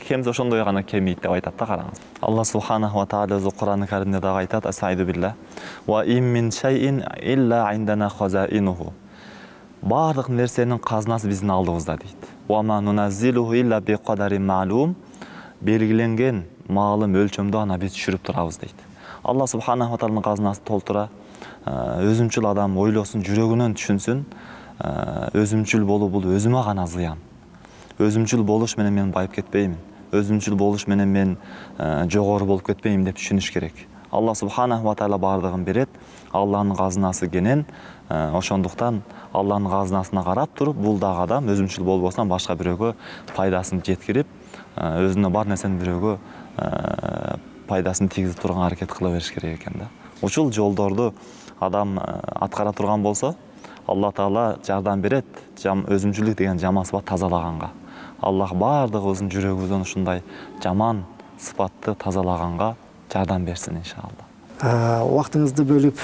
кемсе ошондой гана кемийт деп айтат да, караңыз. Алла Субханаху ва Таала өзү Кур'ан-ы Каримде дагы айтат: "Асайду билла ва ин мин шайин илла индана хазаинуху". Бардык нерсенин казынасы биздин алдыбызда дейт. "Ва ма нуназзилуху илла би кадарин ма'лум". Белгиленген маалым өлчөмдө гана биз түшүрүп турабыз дейт. Алла Субханаху ва Тааланын казынасы толтура. Өзүмчүл адам ойлосун, жүрөгүнөн түшүнсүн. Өзүмчүл болуу бул өзүмө гана зыян. Өзүмчүл болуш менен мен байып кетпеймин. Өзүмчүл болуш менен мен жогору болуп кетпеймин деп түшүнүш керек. Алла Субханаху ва Таала бардыгын берет. Алланын казынасы кенен. Ошондуктан Алланын казынасына карап туруп, бул дагы адам өзүмчүл болбосун башка бирөөгө пайдасын жеткирип, өзүнө бар нерсени бирөөгө пайдасын тийгизип турган аракет кыла бериш керек экен да. Ушул жолдорду адам аткара турган болсо, Алла Таала жардам берет. Өзүмчүлдүк деген жаман сыпат тазалаганга. Аллах бардыгыбыздын жүрөгүбүздөн ушундай жаман сыпатты тазалаганга жардам берсин иншалла. Убактыңызды бөлүп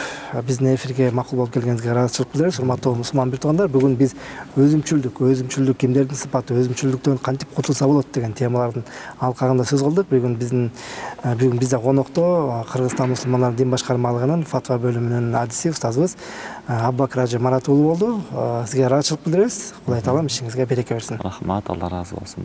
биздин эфирге макул болуп келгениңизге ыраазычылык билдиребиз. Урматтуу мусулман бир туугандар, бүгүн биз өзүмчүлдүк кимдердин сыпаты, өзүмчүлдүктөн кантип кутулса болот деген темалардын алкагында сөз кылдык. Бүгүн бизде конокто Кыргызстан мусулмандар дин башкармалыгынын фатва бөлүмүнүн адиси устазыбыз Абубакыр Ажы Марат уулу болду. Сизге ыраазычылык билдиребиз. Кудай таалам ишиңизге береке берсин. Рахмат, Алла разы болсун.